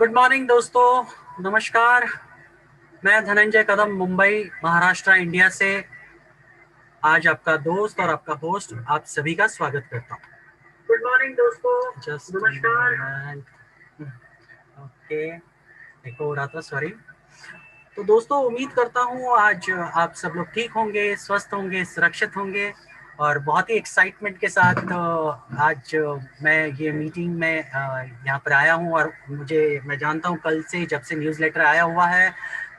Good morning दोस्तों, नमस्कार। मैं धनंजय कदम मुंबई महाराष्ट्र इंडिया से आज आपका दोस्त और आपका होस्ट आप सभी का स्वागत करता हूँ। गुड मॉर्निंग दोस्तों, नमस्कार। ओके, देखो हो रहा था, सॉरी। तो दोस्तों, उम्मीद करता हूँ आज आप सब लोग ठीक होंगे, स्वस्थ होंगे, सुरक्षित होंगे और बहुत ही एक्साइटमेंट के साथ आज मैं ये मीटिंग में यहाँ पर आया हूँ। और मैं जानता हूँ कल से जब से न्यूज़लेटर आया हुआ है,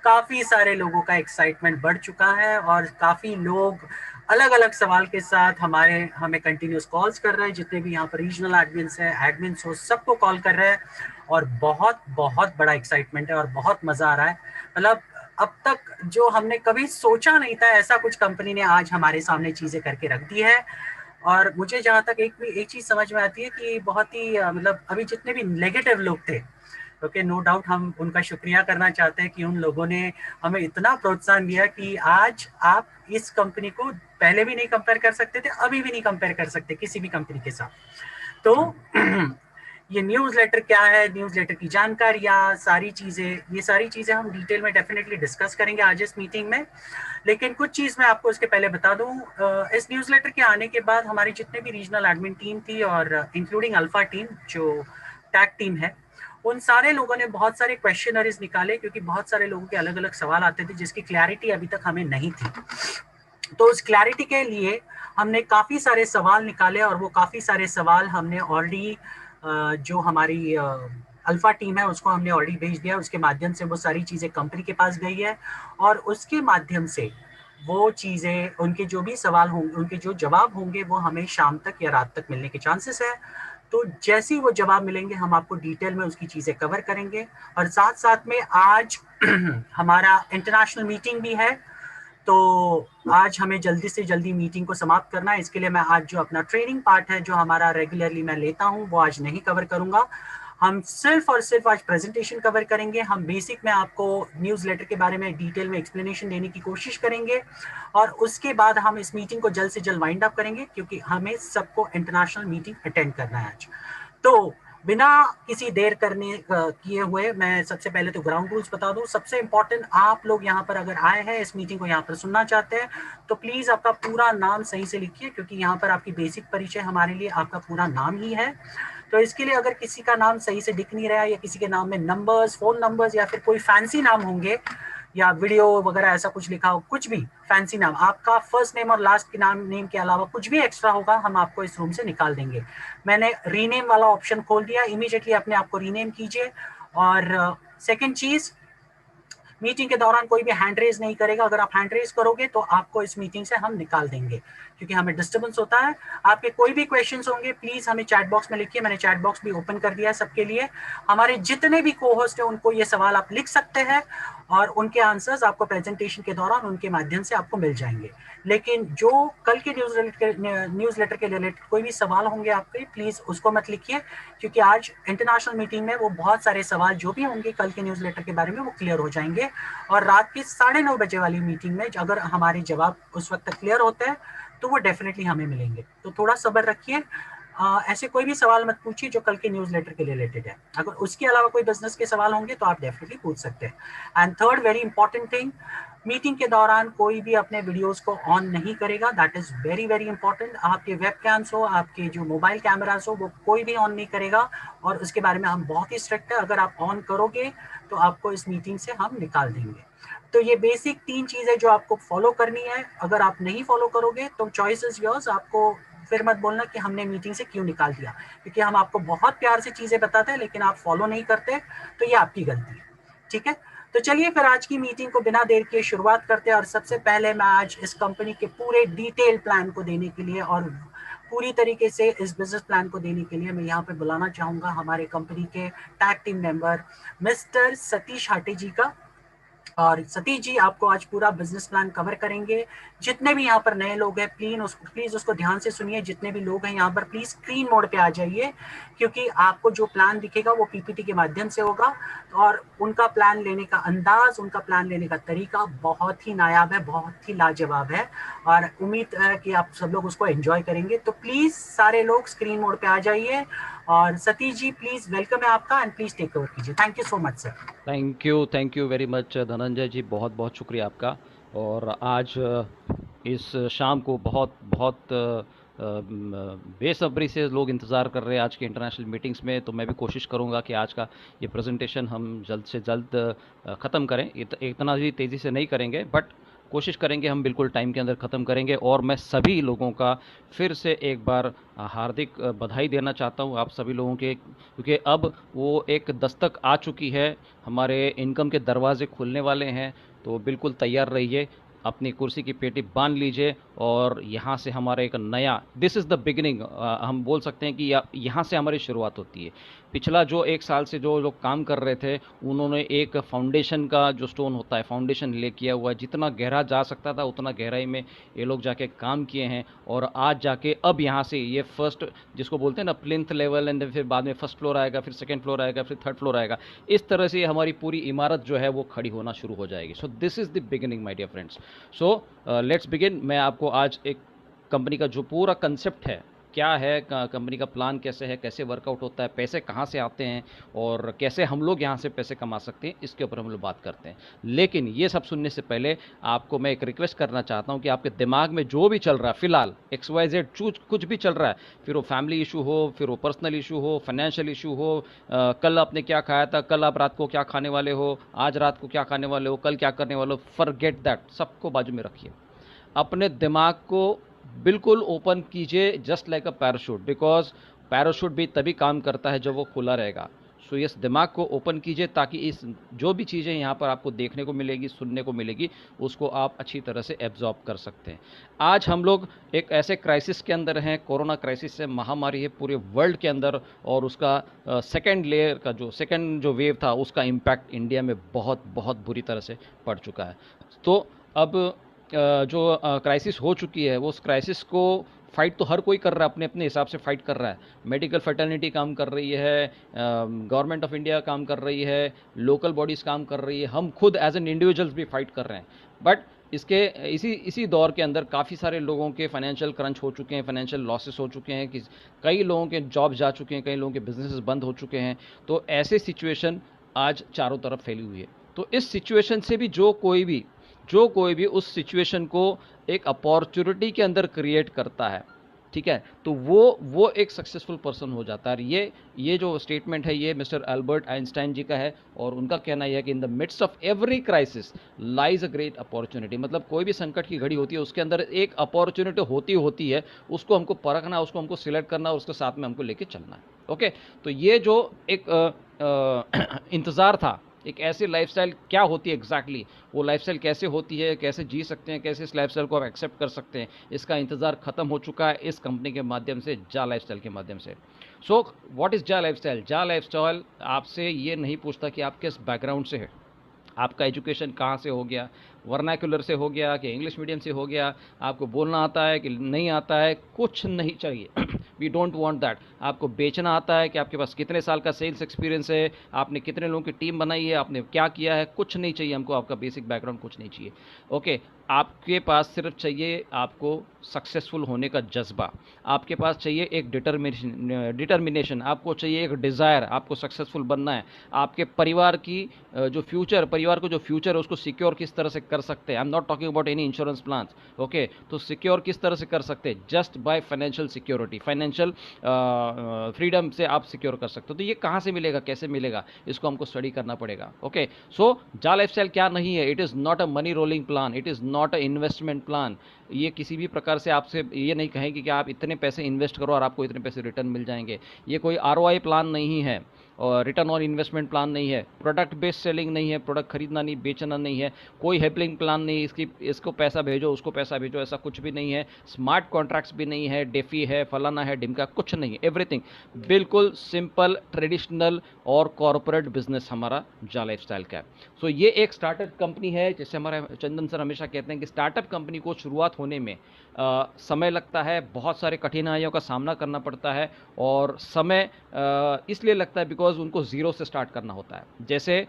काफ़ी सारे लोगों का एक्साइटमेंट बढ़ चुका है और काफ़ी लोग अलग अलग सवाल के साथ हमें कंटिन्यूस कॉल्स कर रहे हैं। जितने भी यहाँ पर रीजनल एडमिन्स हैं, एडमिन्स हो, सबको कॉल कर रहे हैं और बहुत बहुत बड़ा एक्साइटमेंट है और बहुत मज़ा आ रहा है। मतलब अब तक जो हमने कभी सोचा नहीं था, ऐसा कुछ कंपनी ने आज हमारे सामने चीजें करके रख दी है। और मुझे जहाँ तक एक चीज समझ में आती है कि बहुत ही मतलब अभी जितने भी नेगेटिव लोग थे, ओके, नो डाउट हम उनका शुक्रिया करना चाहते हैं कि उन लोगों ने हमें इतना प्रोत्साहन दिया कि आज आप इस कंपनी को पहले भी नहीं कंपेयर कर सकते थे, अभी भी नहीं कंपेयर कर सकते किसी भी कंपनी के साथ। तो ये न्यूज़ लेटर क्या है, न्यूज़ लेटर की जानकारियाँ, ये सारी चीज़ें हम डिटेल में डेफिनेटली डिस्कस करेंगे आज इस मीटिंग में। लेकिन कुछ चीज़ मैं आपको इसके पहले बता दूं, इस न्यूज़ लेटर के आने के बाद हमारी जितने भी रीजनल एडमिन टीम थी और इंक्लूडिंग अल्फा टीम जो टैग टीम है, उन सारे लोगों ने बहुत सारे क्वेश्चनरीज निकाले क्योंकि बहुत सारे लोगों के अलग अलग सवाल आते थे जिसकी क्लैरिटी अभी तक हमें नहीं थी। तो उस क्लैरिटी के लिए हमने काफ़ी सारे सवाल निकाले और वो काफ़ी सारे सवाल हमने ऑलरेडी जो हमारी अल्फा टीम है उसको हमने ऑलरेडी भेज दिया। उसके माध्यम से वो सारी चीज़ें कंपनी के पास गई है और उसके माध्यम से वो चीज़ें, उनके जो भी सवाल होंगे, उनके जो जवाब होंगे, वो हमें शाम तक या रात तक मिलने के चांसेस है। तो जैसे ही वो जवाब मिलेंगे हम आपको डिटेल में उसकी चीज़ें कवर करेंगे। और साथ साथ में आज हमारा इंटरनेशनल मीटिंग भी है, तो आज हमें जल्दी से जल्दी मीटिंग को समाप्त करना है। इसके लिए मैं आज जो अपना ट्रेनिंग पार्ट है जो हमारा रेगुलरली मैं लेता हूँ वो आज नहीं कवर करूंगा। हम सिर्फ और सिर्फ आज प्रेजेंटेशन कवर करेंगे। हम बेसिक में आपको न्यूज़ लेटर के बारे में डिटेल में एक्सप्लेनेशन देने की कोशिश करेंगे और उसके बाद हम इस मीटिंग को जल्द से जल्द वाइंड अप करेंगे क्योंकि हमें सबको इंटरनेशनल मीटिंग अटेंड करना है आज। तो बिना किसी देर करने किए हुए मैं सबसे पहले तो ग्राउंड रूल्स बता दूं। सबसे इंपॉर्टेंट, आप लोग यहाँ पर अगर आए हैं इस मीटिंग को यहाँ पर सुनना चाहते हैं तो प्लीज आपका पूरा नाम सही से लिखिए क्योंकि यहाँ पर आपकी बेसिक परिचय हमारे लिए आपका पूरा नाम ही है। तो इसके लिए अगर किसी का नाम सही से दिख नहीं रहा है या किसी के नाम में नंबर्स, फोन नंबर्स या फिर कोई फैंसी नाम होंगे या वीडियो वगैरह ऐसा कुछ लिखा हो, कुछ भी फैंसी नाम, आपका फर्स्ट नेम और लास्ट के नेम के अलावा कुछ भी एक्स्ट्रा होगा हम आपको इस रूम से निकाल देंगे। मैंने रीनेम वाला ऑप्शन खोल दिया, इमीडिएटली अपने आप को रीनेम कीजिए। और सेकंड चीज, मीटिंग के दौरान कोई भी हैंड रेज नहीं करेगा। अगर आप हैंड रेज करोगे तो आपको इस मीटिंग से हम निकाल देंगे क्योंकि हमें डिस्टर्बेंस होता है। आपके कोई भी क्वेश्चंस होंगे प्लीज हमें चैट बॉक्स में लिखिए। मैंने चैट बॉक्स भी ओपन कर दिया है सबके लिए। हमारे जितने भी को होस्ट है उनको ये सवाल आप लिख सकते हैं और उनके आंसर्स आपको प्रेजेंटेशन के दौरान उनके माध्यम से आपको मिल जाएंगे। लेकिन जो कल के न्यूज लेटर के रिलेटेड कोई भी सवाल होंगे आपके, प्लीज उसको मत लिखिए क्योंकि आज इंटरनेशनल मीटिंग में वो बहुत सारे सवाल जो भी होंगे कल के न्यूज लेटर के बारे में वो क्लियर हो जाएंगे। और रात के 9:30 बजे वाली मीटिंग में अगर हमारे जवाब उस वक्त तक क्लियर होते हैं तो वो डेफिनेटली हमें मिलेंगे। तो थोड़ा सब्र रखिए। ऐसे कोई भी सवाल मत पूछिए जो कल के न्यूज लेटर के रिलेटेड है। अगर उसके अलावा कोई बिजनेस के सवाल होंगे तो आप डेफिनेटली पूछ सकते हैं। And third very important thing, meeting के दौरान कोई भी अपने वीडियोस को ऑन नहीं करेगा। That is very very important. आपके वेब कैम्स हो, आपके जो मोबाइल कैमरास हो, वो कोई भी ऑन नहीं करेगा और उसके बारे में हम बहुत ही स्ट्रिक्ट है। अगर आप ऑन करोगे तो आपको इस मीटिंग से हम निकाल देंगे। तो ये बेसिक 3 चीजें जो आपको फॉलो करनी है। अगर आप नहीं फॉलो करोगे तो चॉइस इज योर्स। आपको फिर मत बोलना कि हमने मीटिंग से क्यों निकाल दिया, क्योंकि हम आपको बहुत प्यार से चीजें बताते हैं लेकिन आप फॉलो नहीं करते, तो ये आपकी गलती है। ठीक है, तो चलिए फिर आज की मीटिंग को बिना देर किए शुरुआत करते हैं। और सबसे पहले मैं आज इस कंपनी के पूरे डिटेल प्लान को देने के लिए और पूरी तरीके से इस बिजनेस प्लान को देने के लिए मैं यहाँ पे बुलाना चाहूंगा हमारे कंपनी के tag team member mister Satish Hate ji का। और सतीश जी आपको आज पूरा बिजनेस प्लान कवर करेंगे जितने भी यहाँ पर नए लोग हैं प्लीज उसको ध्यान से सुनिए। जितने भी लोग हैं यहाँ पर प्लीज स्क्रीन मोड पे आ जाइए, क्योंकि आपको जो प्लान दिखेगा वो पीपीटी के माध्यम से होगा, और उनका प्लान लेने का अंदाज, उनका प्लान लेने का तरीका बहुत ही नायाब है, बहुत ही लाजवाब है, और उम्मीद है कि आप सब लोग उसको एंजॉय करेंगे। तो प्लीज सारे लोग स्क्रीन मोड पे आ जाइए। और सतीश जी प्लीज वेलकम है आपका, एंड प्लीज टेक ओवर कीजिए। Thank you so much sir. Thank you very much Dhananjay ji, बहुत बहुत शुक्रिया आपका। और आज इस शाम को बहुत बहुत बेसब्री से लोग इंतज़ार कर रहे हैं आज के इंटरनेशनल मीटिंग्स में। तो मैं भी कोशिश करूंगा कि आज का ये प्रेजेंटेशन हम जल्द से जल्द ख़त्म करें। इतना भी तेज़ी से नहीं करेंगे, बट कोशिश करेंगे हम बिल्कुल टाइम के अंदर ख़त्म करेंगे। और मैं सभी लोगों का फिर से एक बार हार्दिक बधाई देना चाहता हूँ आप सभी लोगों के, क्योंकि अब वो एक दस्तक आ चुकी है, हमारे इनकम के दरवाजे खुलने वाले हैं। तो बिल्कुल तैयार रहिए, अपनी कुर्सी की पेटी बांध लीजिए, और यहाँ से हमारा एक नया, दिस इज़ द बिगिनिंग, हम बोल सकते हैं कि यहाँ से हमारी शुरुआत होती है। पिछला जो एक साल से जो लोग काम कर रहे थे, उन्होंने एक फाउंडेशन का जो स्टोन होता है, फाउंडेशन ले किया हुआ है। जितना गहरा जा सकता था उतना गहराई में ये लोग जाके काम किए हैं, और आज जाके अब यहाँ से ये फर्स्ट, जिसको बोलते हैं ना प्लिंथ लेवल, एंड फिर बाद में फर्स्ट फ्लोर आएगा, फिर सेकंड फ्लोर आएगा, फिर थर्ड फ्लोर आएगा। इस तरह से हमारी पूरी इमारत जो है वो खड़ी होना शुरू हो जाएगी। So this is the beginning my dear friends. So let's begin. मैं आपको आज एक कंपनी का जो पूरा कंसेप्ट है, क्या है कंपनी का प्लान, कैसे है, कैसे वर्कआउट होता है, पैसे कहाँ से आते हैं, और कैसे हम लोग यहाँ से पैसे कमा सकते हैं, इसके ऊपर हम लोग बात करते हैं। लेकिन ये सब सुनने से पहले आपको मैं एक रिक्वेस्ट करना चाहता हूँ कि आपके दिमाग में जो भी चल रहा है फिलहाल, XYZ कुछ भी चल रहा है, फिर वो फैमिली इशू हो, फिर वो पर्सनल इशू हो, फाइनेंशियल इशू हो, कल आपने क्या खाया था, कल आप रात को क्या खाने वाले हो, आज रात को क्या खाने वाले हो, कल क्या करने वाले हो, फॉरगेट दैट, सबको बाजू में रखिए। अपने दिमाग को बिल्कुल ओपन कीजिए, just like a parachute, because parachute भी तभी काम करता है जब वो खुला रहेगा। सो इस दिमाग को ओपन कीजिए, ताकि इस जो भी चीज़ें यहाँ पर आपको देखने को मिलेगी, सुनने को मिलेगी, उसको आप अच्छी तरह से एब्जॉर्ब कर सकते हैं। आज हम लोग एक ऐसे क्राइसिस के अंदर हैं, कोरोना क्राइसिस से महामारी है पूरे वर्ल्ड के अंदर, और उसका सेकेंड लेयर का जो सेकेंड जो वेव था, उसका इम्पैक्ट इंडिया में बहुत बहुत बुरी तरह से पड़ चुका है। तो अब जो क्राइसिस हो चुकी है, वो उस क्राइसिस को फाइट तो हर कोई कर रहा है, अपने अपने हिसाब से फाइट कर रहा है। मेडिकल फैटर्निटी काम कर रही है, गवर्नमेंट ऑफ इंडिया काम कर रही है, लोकल बॉडीज़ काम कर रही है, हम खुद एज एन इंडिविजुअल्स भी फाइट कर रहे हैं। बट इसके इसी इसी दौर के अंदर काफ़ी सारे लोगों के फाइनेंशियल क्रंच हो चुके हैं, फाइनेंशियल लॉसेस हो चुके हैं, कि कई लोगों के जॉब जा चुके हैं, कई लोगों के बिजनेसेस बंद हो चुके हैं। तो ऐसे सिचुएशन आज चारों तरफ फैली हुई है। तो इस सिचुएशन से भी जो कोई भी उस सिचुएशन को एक अपॉर्चुनिटी के अंदर क्रिएट करता है, ठीक है, तो वो एक सक्सेसफुल पर्सन हो जाता है। ये जो स्टेटमेंट है, ये मिस्टर अल्बर्ट आइंस्टाइन जी का है, और उनका कहना यह है कि in the midst of every crisis lies a great opportunity. मतलब कोई भी संकट की घड़ी होती है, उसके अंदर एक अपॉर्चुनिटी होती है, उसको हमको परखना, उसको हमको सिलेक्ट करना, और उसके साथ में हमको लेके चलना है। ओके, तो ये जो एक इंतज़ार था, एक ऐसी लाइफस्टाइल क्या होती है एग्जैक्टली, वो लाइफस्टाइल कैसे होती है, कैसे जी सकते हैं, कैसे इस लाइफस्टाइल को आप एक्सेप्ट कर सकते हैं, इसका इंतज़ार ख़त्म हो चुका है इस कंपनी के माध्यम से, जा लाइफस्टाइल के माध्यम से। सो व्हाट इज़ जा लाइफस्टाइल? जा लाइफस्टाइल आपसे ये नहीं पूछता कि आप किस बैकग्राउंड से है, आपका एजुकेशन कहाँ से हो गया, वर्नाक्युलर से हो गया कि इंग्लिश मीडियम से हो गया, आपको बोलना आता है कि नहीं आता है, कुछ नहीं चाहिए। We don't want that. आपको बेचना आता है कि आपके पास कितने साल का सेल्स एक्सपीरियंस है, आपने कितने लोगों की टीम बनाई है, आपने क्या किया है, कुछ नहीं चाहिए हमको, आपका बेसिक बैकग्राउंड कुछ नहीं चाहिए। ओके, आपके पास सिर्फ चाहिए आपको सक्सेसफुल होने का जज्बा, आपके पास चाहिए एक डिटर्मिनेशन, आपको चाहिए एक डिज़ायर, आपको सक्सेसफुल बनना है। आपके परिवार को जो फ्यूचर है उसको सिक्योर किस तरह से कर सकते हैं। I am not talking about any insurance plan. Okay, तो सिक्योर किस तरह से कर सकते हैं? Just by financial security, financial freedom से आप सिक्योर कर सकते हो। तो ये कहाँ से मिलेगा, कैसे मिलेगा, इसको हमको स्टडी करना पड़ेगा। ओके, सो जा लाइफस्टाइल क्या नहीं है? It is not a money rolling plan, it is not a investment plan, ये किसी भी प्रकार से आपसे ये नहीं कहेंगे कि आप इतने पैसे इन्वेस्ट करो और आपको इतने पैसे रिटर्न मिल जाएंगे। ये कोई आरओआई प्लान नहीं है और रिटर्न ऑन इन्वेस्टमेंट प्लान नहीं है, प्रोडक्ट बेस्ड सेलिंग नहीं है, प्रोडक्ट खरीदना नहीं बेचना नहीं है, कोई हेल्पिंग प्लान नहीं, इसको पैसा भेजो उसको पैसा भेजो, ऐसा कुछ भी नहीं है। स्मार्ट कॉन्ट्रैक्ट्स भी नहीं है, डेफी है, फलाना है, डिमका, कुछ नहीं है। एवरीथिंग बिल्कुल सिंपल, ट्रेडिशनल और कॉरपोरेट बिजनेस हमारा जा लाइफस्टाइल का है। सो ये एक स्टार्टअप कंपनी है। जैसे हमारे चंदन सर हमेशा कहते हैं कि स्टार्टअप कंपनी को शुरुआत होने में समय लगता है, बहुत सारे कठिनाइयों का सामना करना पड़ता है, और समय इसलिए लगता है बिकॉज उनको ज़ीरो से स्टार्ट करना होता है। जैसे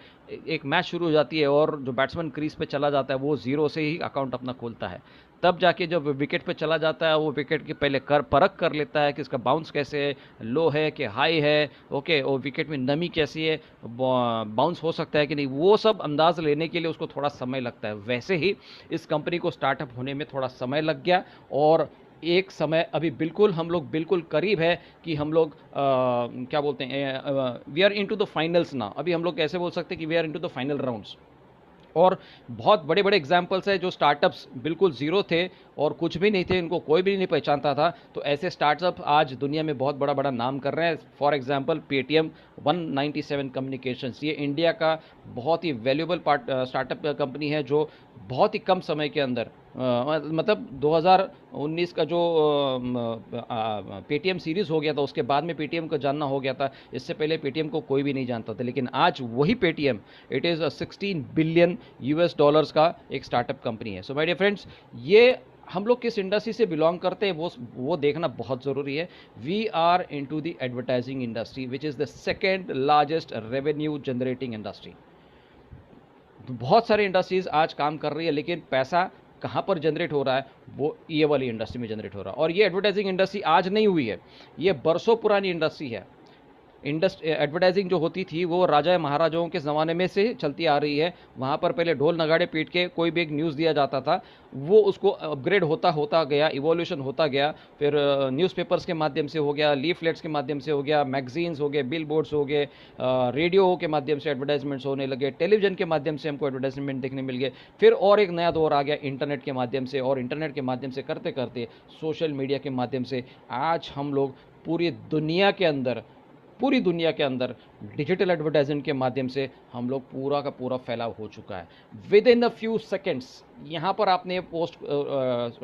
एक मैच शुरू हो जाती है और जो बैट्समैन क्रीज पे चला जाता है वो ज़ीरो से ही अकाउंट अपना खोलता है, तब जाके जब विकेट पे चला जाता है वो विकेट की पहले परख कर लेता है कि इसका बाउंस कैसे है, लो है कि हाई है, ओके, और विकेट में नमी कैसी है, बाउंस हो सकता है कि नहीं, वो सब अंदाज लेने के लिए उसको थोड़ा समय लगता है। वैसे ही इस कंपनी को स्टार्टअप होने में थोड़ा समय लग गया, और एक समय अभी बिल्कुल हम लोग बिल्कुल करीब है कि हम लोग क्या बोलते हैं, we are into the finals ना। अभी हम लोग कैसे बोल सकते हैं कि we are into the final rounds. और बहुत बड़े बड़े एग्जाम्पल्स है जो स्टार्टअप्स बिल्कुल ज़ीरो थे और कुछ भी नहीं थे, इनको कोई भी नहीं पहचानता था, तो ऐसे स्टार्टअप आज दुनिया में बहुत बड़ा बड़ा नाम कर रहे हैं। फॉर एग्जांपल पेटीएम 197 कम्युनिकेशंस, ये इंडिया का बहुत ही वैल्यूबल स्टार्टअप कंपनी है, जो बहुत ही कम समय के अंदर मतलब 2019 का जो पेटीएम सीरीज़ हो गया था उसके बाद में पेटीएम को जानना हो गया था। इससे पहले पेटीएम को कोई भी नहीं जानता था, लेकिन आज वही Paytm it is 16 billion US dollars का एक स्टार्टअप कंपनी है। सो माय डियर फ्रेंड्स, ये हम लोग किस इंडस्ट्री से बिलोंग करते हैं वो देखना बहुत ज़रूरी है। We are into the advertising industry which is the second largest revenue generating industry. बहुत सारी इंडस्ट्रीज आज काम कर रही है, लेकिन पैसा कहाँ पर जनरेट हो रहा है, वो ये वाली इंडस्ट्री में जनरेट हो रहा है। और ये एडवर्टाइजिंग इंडस्ट्री आज नहीं हुई है, ये बरसों पुरानी इंडस्ट्री है। एडवर्टाइजिंग जो होती थी वो राजा महाराजाओं के ज़माने में से चलती आ रही है। वहाँ पर पहले ढोल नगाड़े पीट के कोई भी एक न्यूज़ दिया जाता था, वो उसको अपग्रेड होता होता गया, इवोल्यूशन होता गया। फिर न्यूज़पेपर्स के माध्यम से हो गया, लीफलेट्स के माध्यम से हो गया, मैगजीन्स हो गए, बिल बोर्ड्स हो गए, रेडियो के माध्यम से एडवर्टाइजमेंट्स होने लगे, टेलीविजन के माध्यम से हमको एडवर्टाइजमेंट देखने मिल गए। फिर और एक नया दौर आ गया इंटरनेट के माध्यम से, और इंटरनेट के माध्यम से करते करते सोशल मीडिया के माध्यम से आज हम लोग पूरी दुनिया के अंदर डिजिटल एडवर्टाइजमेंट के माध्यम से हम लोग पूरा का पूरा फैलाव हो चुका है। With in a few seconds यहाँ पर आपने पोस्ट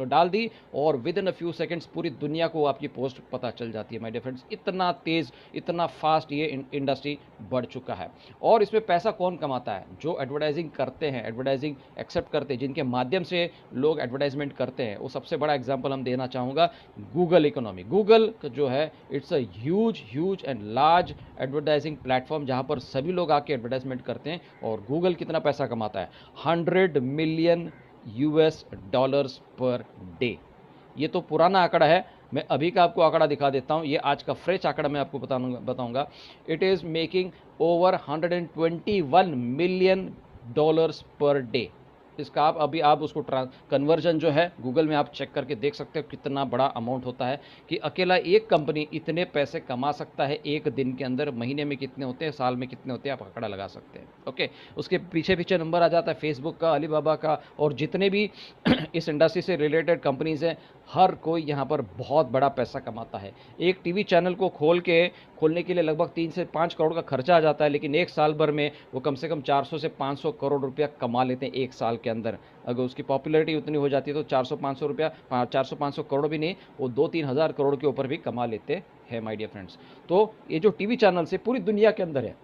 डाल दी और with in a few seconds पूरी दुनिया को आपकी पोस्ट पता चल जाती है। माय डियर फ्रेंड्स, इतना तेज़, इतना फास्ट ये इंडस्ट्री बढ़ चुका है। और इसमें पैसा कौन कमाता है? जो एडवर्टाइजिंग करते हैं, एडवर्टाइजिंग एक्सेप्ट करते हैं, जिनके माध्यम से लोग एडवर्टाइजमेंट करते हैं, वो सबसे बड़ा एग्जाम्पल हम देना चाहूँगा गूगल इकोनॉमी। गूगल जो है it's a huge and large advertising platform, जहाँ पर सभी लोग आके एडवर्टाइजमेंट करते हैं। और गूगल कितना पैसा कमाता है? 100 million US dollars per day. ये तो पुराना आंकड़ा है, मैं अभी का आपको आंकड़ा दिखा देता हूँ। ये आज का फ्रेश आंकड़ा मैं आपको बताऊंगा। It is making over 121 million dollars per day. इसका आप उसको कन्वर्जन जो है गूगल में आप चेक करके देख सकते हो कितना बड़ा अमाउंट होता है, कि अकेला एक कंपनी इतने पैसे कमा सकता है एक दिन के अंदर। महीने में कितने होते हैं, साल में कितने होते हैं, आप आंकड़ा लगा सकते हैं। ओके, उसके पीछे पीछे नंबर आ जाता है फेसबुक का, अलीबाबा का, और जितने भी इस इंडस्ट्री से रिलेटेड कंपनीज हैं, हर कोई यहाँ पर बहुत बड़ा पैसा कमाता है। एक टीवी चैनल को खोलने के लिए लगभग 3 से 5 करोड़ का खर्चा आ जाता है, लेकिन एक साल भर में वो कम से कम 400 से 500 करोड़ रुपया कमा लेते हैं एक साल के अंदर। अगर उसकी पॉपुलैरिटी उतनी हो जाती है तो 400-500 रुपया, 400-500 करोड़ भी नहीं, वो 2-3 हज़ार करोड़ के ऊपर भी कमा लेते हैं माय डियर फ्रेंड्स। तो ये जो टीवी चैनल्स है पूरी दुनिया के अंदर है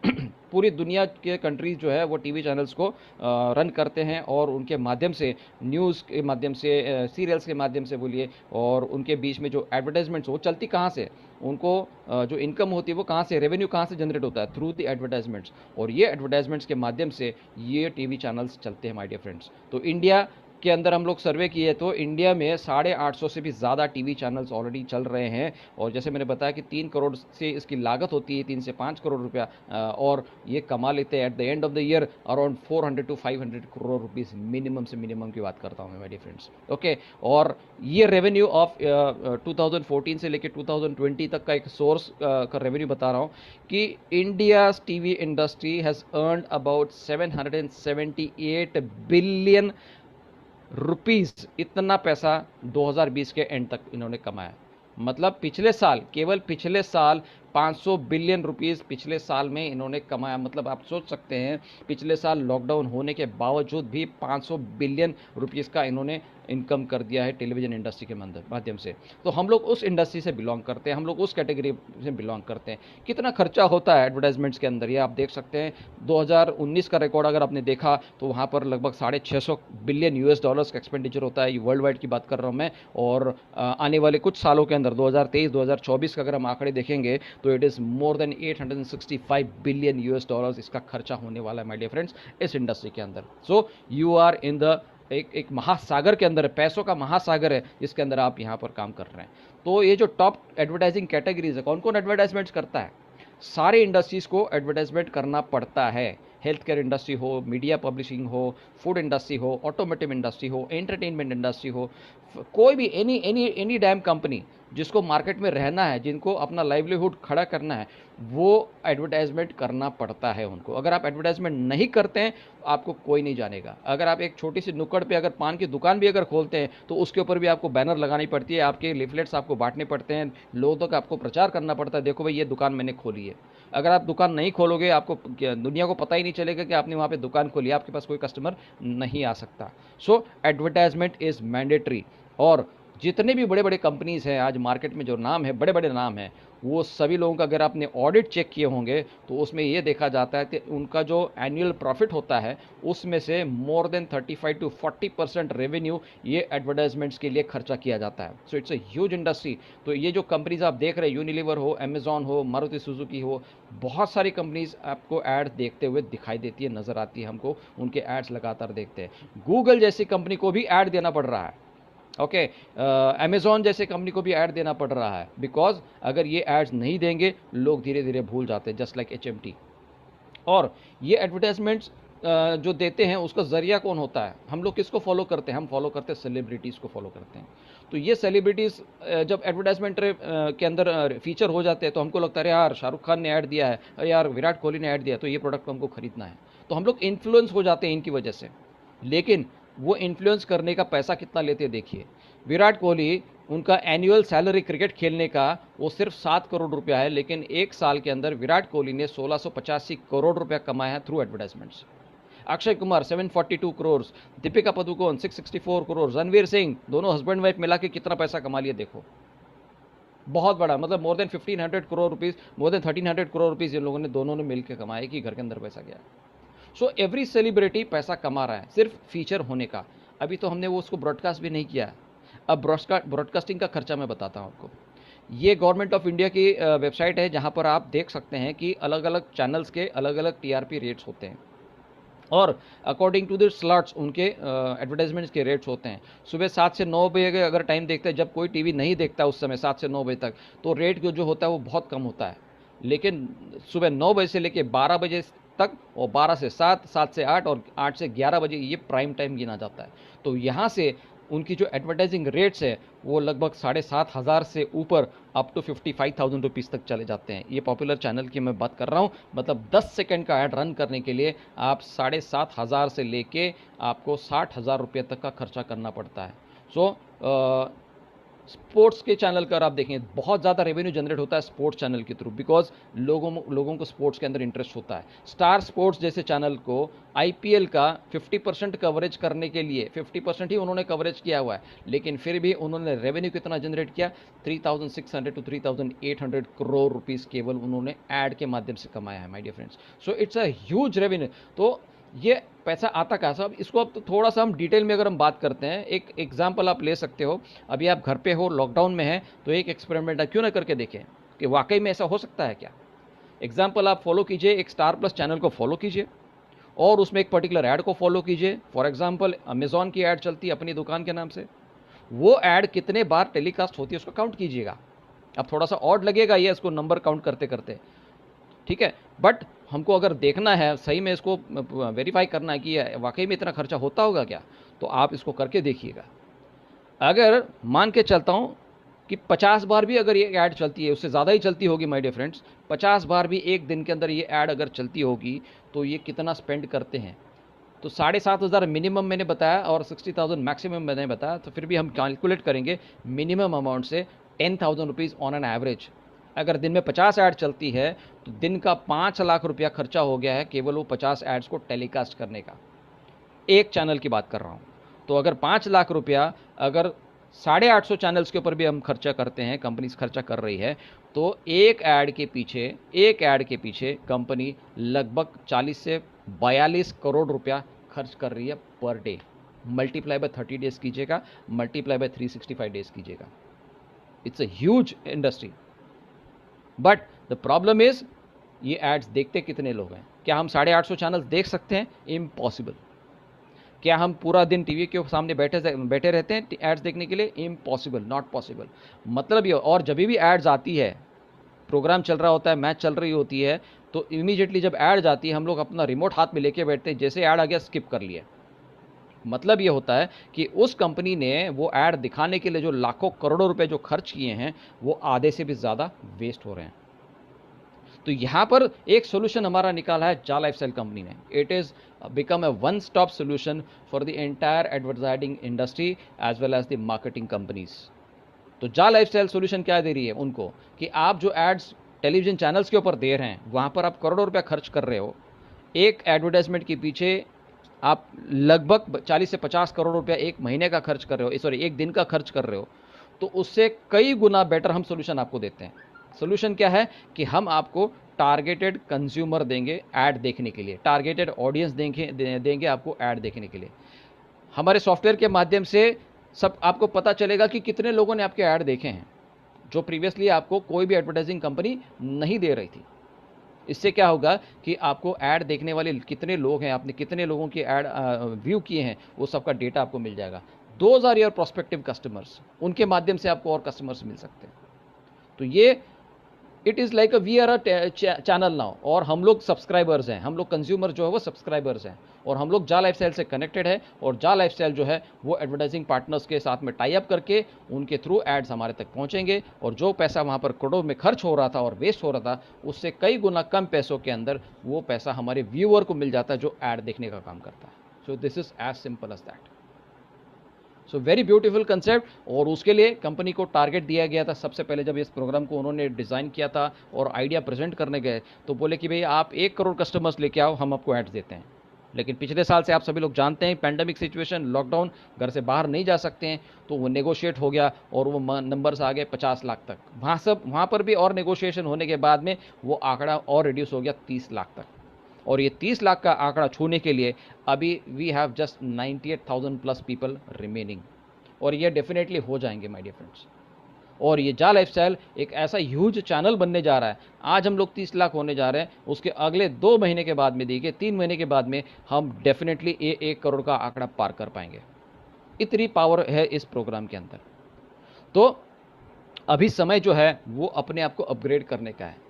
पूरी दुनिया के कंट्रीज जो है वो टीवी चैनल्स को रन करते हैं, और उनके माध्यम से, न्यूज़ के माध्यम से, सीरियल्स के माध्यम से बोलिए, और उनके बीच में जो एडवर्टाइजमेंट्स वो चलती कहाँ से, उनको जो इनकम होती है वो कहाँ से, रेवेन्यू कहाँ से जनरेट होता है? Through the advertisements. और ये एडवर्टाइजमेंट्स के माध्यम से ये टीवी चैनल्स चलते हैं माय डियर फ्रेंड्स। तो इंडिया के अंदर हम लोग सर्वे किए तो इंडिया में 850 से भी ज़्यादा टीवी चैनल्स ऑलरेडी चल रहे हैं। और जैसे मैंने बताया कि 3 करोड़ से इसकी लागत होती है, 3 से 5 करोड़ रुपया, और ये कमा लेते हैं at the end of the year around 400 to 500 crore rupees minimum से मिनिमम की बात करता हूँ मैं माय डियर फ्रेंड्स। ओके, और ये रेवेन्यू ऑफ 2014 से लेकर 2020 तक का एक सोर्स का रेवेन्यू बता रहा हूँ कि India TV industry has earned about 778 billion rupees इतना पैसा 2020 के एंड तक इन्होंने कमाया। मतलब पिछले साल, केवल पिछले साल 500 बिलियन रुपीस पिछले साल में इन्होंने कमाया। मतलब आप सोच सकते हैं पिछले साल लॉकडाउन होने के बावजूद भी 500 बिलियन रुपीस का इन्होंने इनकम कर दिया है टेलीविजन इंडस्ट्री के माध्यम से। तो हम लोग उस इंडस्ट्री से बिलोंग करते हैं, हम लोग उस कैटेगरी से बिलोंग करते हैं। कितना खर्चा होता है एडवर्टाइजमेंट्स के अंदर, ये आप देख सकते हैं। 2019 का रिकॉर्ड अगर आपने देखा तो वहाँ पर लगभग 650 बिलियन यूएस डॉलर्स का एक्सपेंडिचर होता है। ये वर्ल्ड वाइड की बात कर रहा हूँ मैं। और आने वाले कुछ सालों के अंदर 2023-2024 का अगर हम आंकड़े देखेंगे तो it is more than 865 billion US dollars इसका खर्चा होने वाला है माय डियर फ्रेंड्स इस इंडस्ट्री के अंदर। So you are in the एक महासागर के अंदर है, पैसों का महासागर है जिसके अंदर आप यहाँ पर काम कर रहे हैं। तो ये जो टॉप एडवर्टाइजिंग कैटेगरीज है, कौन कौन एडवर्टाइजमेंट्स करता है? सारे इंडस्ट्रीज को एडवर्टाइजमेंट करना पड़ता है। हेल्थ केयर इंडस्ट्री हो, मीडिया पब्लिशिंग हो, फूड इंडस्ट्री हो, ऑटोमोटिव इंडस्ट्री हो, एंटरटेनमेंट इंडस्ट्री हो, कोई भी any any any damn company जिसको मार्केट में रहना है, जिनको अपना लाइवलीहुड खड़ा करना है, वो एडवर्टाइजमेंट करना पड़ता है उनको। अगर आप एडवर्टाइजमेंट नहीं करते हैं आपको कोई नहीं जानेगा। अगर आप एक छोटी सी नुक्कड़ पे अगर पान की दुकान भी अगर खोलते हैं तो उसके ऊपर भी आपको बैनर लगानी पड़ती है, आपके लिफलेट्स आपको बांटने पड़ते हैं, लोगों तक आपको प्रचार करना पड़ता है, देखो भाई ये दुकान मैंने खोली है। अगर आप दुकान नहीं खोलोगे आपको दुनिया को पता ही नहीं चलेगा कि आपने वहाँ पे दुकान खोली, आपके पास कोई कस्टमर नहीं आ सकता। सो एडवर्टाइजमेंट इज़ मैंडेटरी। और जितने भी बड़े बड़े कंपनीज़ हैं आज मार्केट में, जो नाम है, बड़े बड़े नाम हैं, वो सभी लोगों का अगर आपने ऑडिट चेक किए होंगे तो उसमें ये देखा जाता है कि उनका जो एनुअल प्रॉफिट होता है उसमें से मोर देन 35 to 40% रेवेन्यू ये एडवर्टाइजमेंट्स के लिए खर्चा किया जाता है। सो इट्स अ ह्यूज इंडस्ट्री। तो ये जो कंपनीज आप देख रहे हैं, यूनिलीवर हो, अमेजॉन हो, मारुति सुजुकी हो, बहुत सारी कंपनीज आपको ऐड देखते हुए दिखाई देती है, नज़र आती है हमको, उनके एड्स लगातार देखते हैं। गूगल जैसी कंपनी को भी ऐड देना पड़ रहा है। ओके, अमेजॉन जैसे कंपनी को भी ऐड देना पड़ रहा है, बिकॉज अगर ये एड्स नहीं देंगे लोग धीरे धीरे भूल जाते हैं, जस्ट लाइक HMT। और ये एडवर्टाइजमेंट्स जो देते हैं उसका जरिया कौन होता है? हम लोग किसको फॉलो करते हैं? हम फॉलो करते हैं सेलिब्रिटीज़ को फॉलो करते हैं। तो ये सेलिब्रिटीज़ जब एडवर्टाइजमेंट के अंदर फीचर हो जाते हैं तो हमको लगता है यार शाहरुख खान ने ऐड दिया है, अरे यार विराट कोहली ने ऐड दिया, तो ये प्रोडक्ट हमको खरीदना है। तो हम लोग इन्फ्लुएंस हो जाते हैं इनकी वजह से। लेकिन वो इन्फ्लुएंस करने का पैसा कितना लेते हैं देखिए। विराट कोहली, उनका एनुअल सैलरी क्रिकेट खेलने का वो सिर्फ 7 करोड़ रुपया है, लेकिन एक साल के अंदर विराट कोहली ने 1685 करोड़ रुपया कमाया है थ्रू एडवर्टाइजमेंट्स। अक्षय कुमार 742 करोड़, दीपिका पादुकोण 664 करोड़, रणवीर सिंह, दोनों हस्बैंड वाइफ मिला के कितना पैसा कमा लिया देखो। बहुत बड़ा, मतलब more than 1500 crore rupees, more than 1300 crore rupees in लोगों ने, दोनों ने मिलकर कमाए कि घर के अंदर पैसा गया। सो एवरी सेलिब्रिटी पैसा कमा रहा है सिर्फ फीचर होने का। अभी तो हमने वो उसको ब्रॉडकास्ट भी नहीं किया है। अब ब्रॉडकास्टिंग का खर्चा मैं बताता हूँ आपको। ये गवर्नमेंट ऑफ इंडिया की वेबसाइट है जहाँ पर आप देख सकते हैं कि अलग अलग चैनल्स के अलग अलग TRP रेट्स होते हैं और अकॉर्डिंग टू द स्लॉट्स उनके एडवर्टाइजमेंट्स के रेट्स होते हैं। सुबह 7 से 9 बजे अगर टाइम देखते हैं, जब कोई टीवी नहीं देखता उस समय 7 से 9 बजे तक, तो रेट जो होता है वो बहुत कम होता है। लेकिन सुबह 9 बजे से लेकर 12 बजे तक, और 12 से 7, 7 से 8 और 8 से 11 बजे ये प्राइम टाइम गिना जाता है। तो यहाँ से उनकी जो एडवर्टाइजिंग रेट्स है वो लगभग 7,500 से ऊपर अप टू 55,000 रुपीज़ तक चले जाते हैं। ये पॉपुलर चैनल की मैं बात कर रहा हूँ। मतलब 10 सेकंड का ऐड रन करने के लिए आप 7,500 से लेके आपको 60,000 रुपये तक का खर्चा करना पड़ता है। सो स्पोर्ट्स के चैनल का आप देखें, बहुत ज़्यादा रेवेन्यू जनरेट होता है स्पोर्ट्स चैनल के थ्रू, बिकॉज लोगों को स्पोर्ट्स के अंदर इंटरेस्ट होता है। स्टार स्पोर्ट्स जैसे चैनल को IPL का 50% कवरेज करने के लिए 50% ही उन्होंने कवरेज किया हुआ है, लेकिन फिर भी उन्होंने रेवेन्यू कितना जनरेट किया? 3,600 to 3,800 करोड़ रुपीज़ केवल उन्होंने ऐड के माध्यम से कमाया है my dear friends. So it's a huge revenue. तो ये पैसा आता कहाँ से? अब इसको अब तो थोड़ा सा हम डिटेल में अगर हम बात करते हैं, एक एग्जांपल आप ले सकते हो। अभी आप घर पे हो, लॉकडाउन में है, तो एक एक्सपेरिमेंट क्यों ना करके देखें कि वाकई में ऐसा हो सकता है क्या। एग्जाम्पल आप फॉलो कीजिए, एक स्टार प्लस चैनल को फॉलो कीजिए और उसमें एक पर्टिकुलर ऐड को फॉलो कीजिए। फॉर एग्जाम्पल अमेजॉन की ऐड चलती है अपनी दुकान के नाम से, वो ऐड कितने बार टेलीकास्ट होती है उसको काउंट कीजिएगा। अब थोड़ा सा ऑड लगेगा ये इसको नंबर काउंट करते करते, ठीक है, बट हमको अगर देखना है सही में, इसको वेरीफाई करना है कि वाकई में इतना खर्चा होता होगा क्या, तो आप इसको करके देखिएगा। अगर मान के चलता हूँ कि 50 बार भी अगर ये ऐड चलती है, उससे ज़्यादा ही चलती होगी माय डियर फ्रेंड्स, 50 बार भी एक दिन के अंदर ये ऐड अगर चलती होगी तो ये कितना स्पेंड करते हैं। तो 7,500 मिनिमम मैंने बताया और 60,000 मैक्सिमम मैंने बताया, तो फिर भी हम कैलकुलेट करेंगे मिनिमम अमाउंट से 10,000 रुपीज़ ऑन एन एवरेज। अगर दिन में 50 ऐड चलती है तो दिन का 5 लाख रुपया खर्चा हो गया है केवल वो 50 एड्स को टेलीकास्ट करने का। एक चैनल की बात कर रहा हूँ। तो अगर 5 लाख रुपया अगर 850 चैनल्स के ऊपर भी हम खर्चा करते हैं, कंपनी खर्चा कर रही है, तो एक ऐड के पीछे कंपनी लगभग 40 से 42 करोड़ रुपया खर्च कर रही है per day. Multiply by 30 days कीजिएगा, मल्टीप्लाई बाय 365 डेज कीजिएगा। It's a huge industry. But the problem is ये एड्स देखते कितने लोग हैं? क्या हम 850 चैनल्स देख सकते हैं? इम्पॉसिबल। क्या हम पूरा दिन टीवी के सामने बैठे रहते हैं एड्स देखने के लिए? Impossible, not possible. मतलब ये, और जब भी एड्स आती है, प्रोग्राम चल रहा होता है, मैच चल रही होती है, तो इमीडिएटली जब एड जाती है हम लोग अपना रिमोट हाथ में लेके बैठते हैं, जैसे ऐड आ गया स्किप कर लिया। मतलब ये होता है कि उस कंपनी ने वो ऐड दिखाने के लिए जो लाखों करोड़ों रुपए जो खर्च किए हैं वो आधे से भी ज़्यादा वेस्ट हो रहे हैं। तो यहाँ पर एक सोल्यूशन हमारा निकाला है जा लाइफस्टाइल कंपनी ने। It is become a one stop solution for the entire advertising industry as well as the marketing companies. तो जा लाइफस्टाइल सोल्यूशन क्या दे रही है उनको कि आप जो एड्स टेलीविजन चैनल्स के ऊपर दे रहे हैं, वहाँ पर आप करोड़ों रुपया खर्च कर रहे हो, एक एडवर्टाइजमेंट के पीछे आप लगभग 40 से 50 करोड़ रुपया एक महीने का खर्च कर रहे हो, सॉरी एक दिन का खर्च कर रहे हो, तो उससे कई गुना बेटर हम सोल्यूशन आपको देते हैं। सोल्यूशन क्या है कि हम आपको टारगेटेड कंज्यूमर देंगे ऐड देखने के लिए, टारगेटेड ऑडियंस देंगे आपको ऐड देखने के लिए। हमारे सॉफ्टवेयर के माध्यम से सब आपको पता चलेगा कि कितने लोगों ने आपके ऐड देखे हैं, जो प्रीवियसली आपको कोई भी एडवर्टाइजिंग कंपनी नहीं दे रही थी। इससे क्या होगा कि आपको ऐड देखने वाले कितने लोग हैं, आपने कितने लोगों की ऐड व्यू किए हैं, वो सबका डेटा आपको मिल जाएगा। Those are your prospective customers, उनके माध्यम से आपको और कस्टमर्स मिल सकते हैं। तो ये it is like we are a channel now, और हम लोग सब्सक्राइबर्स हैं, हम लोग कंज्यूमर जो है वो सब्सक्राइबर्स हैं, और हम लोग जा लाइफस्टाइल से कनेक्टेड है, और जा लाइफस्टाइल जो है वो एडवर्टाइजिंग पार्टनर्स के साथ में टाई अप करके उनके थ्रू एड्स हमारे तक पहुंचेंगे, और जो पैसा वहां पर करोड़ों में खर्च हो रहा था और वेस्ट हो रहा था, उससे कई गुना कम पैसों के अंदर वो पैसा हमारे व्यूअर को मिल जाता है जो ऐड देखने का काम करता है। So this is as simple as that. So very beautiful concept. और उसके लिए कंपनी को टारगेट दिया गया था। सबसे पहले जब इस प्रोग्राम को उन्होंने डिज़ाइन किया था और आइडिया प्रेजेंट करने गए, तो बोले कि भाई आप 1 करोड़ कस्टमर्स लेके आओ, हम आपको एड्स देते हैं। लेकिन पिछले साल से आप सभी लोग जानते हैं पैंडेमिक सिचुएशन, लॉकडाउन, घर से बाहर नहीं जा सकते हैं, तो वो नेगोशिएट हो गया और वो नंबर्स आ गए 50 लाख तक। वहाँ पर भी और नेगोशिएशन होने के बाद में वो आंकड़ा और रिड्यूस हो गया 30 लाख तक। और ये 30 लाख का आंकड़ा छूने के लिए अभी we have just 98,000 plus people remaining, और ये डेफिनेटली हो जाएंगे माय डियर फ्रेंड्स। और ये जा लाइफस्टाइल एक ऐसा ह्यूज चैनल बनने जा रहा है। आज हम लोग 30 लाख होने जा रहे हैं, उसके अगले 2 महीने के बाद में, देखिए 3 महीने के बाद में हम डेफिनेटली 1 करोड़ का आंकड़ा पार कर पाएंगे। इतनी पावर है इस प्रोग्राम के अंदर। तो अभी समय जो है वो अपने आप को अपग्रेड करने का है,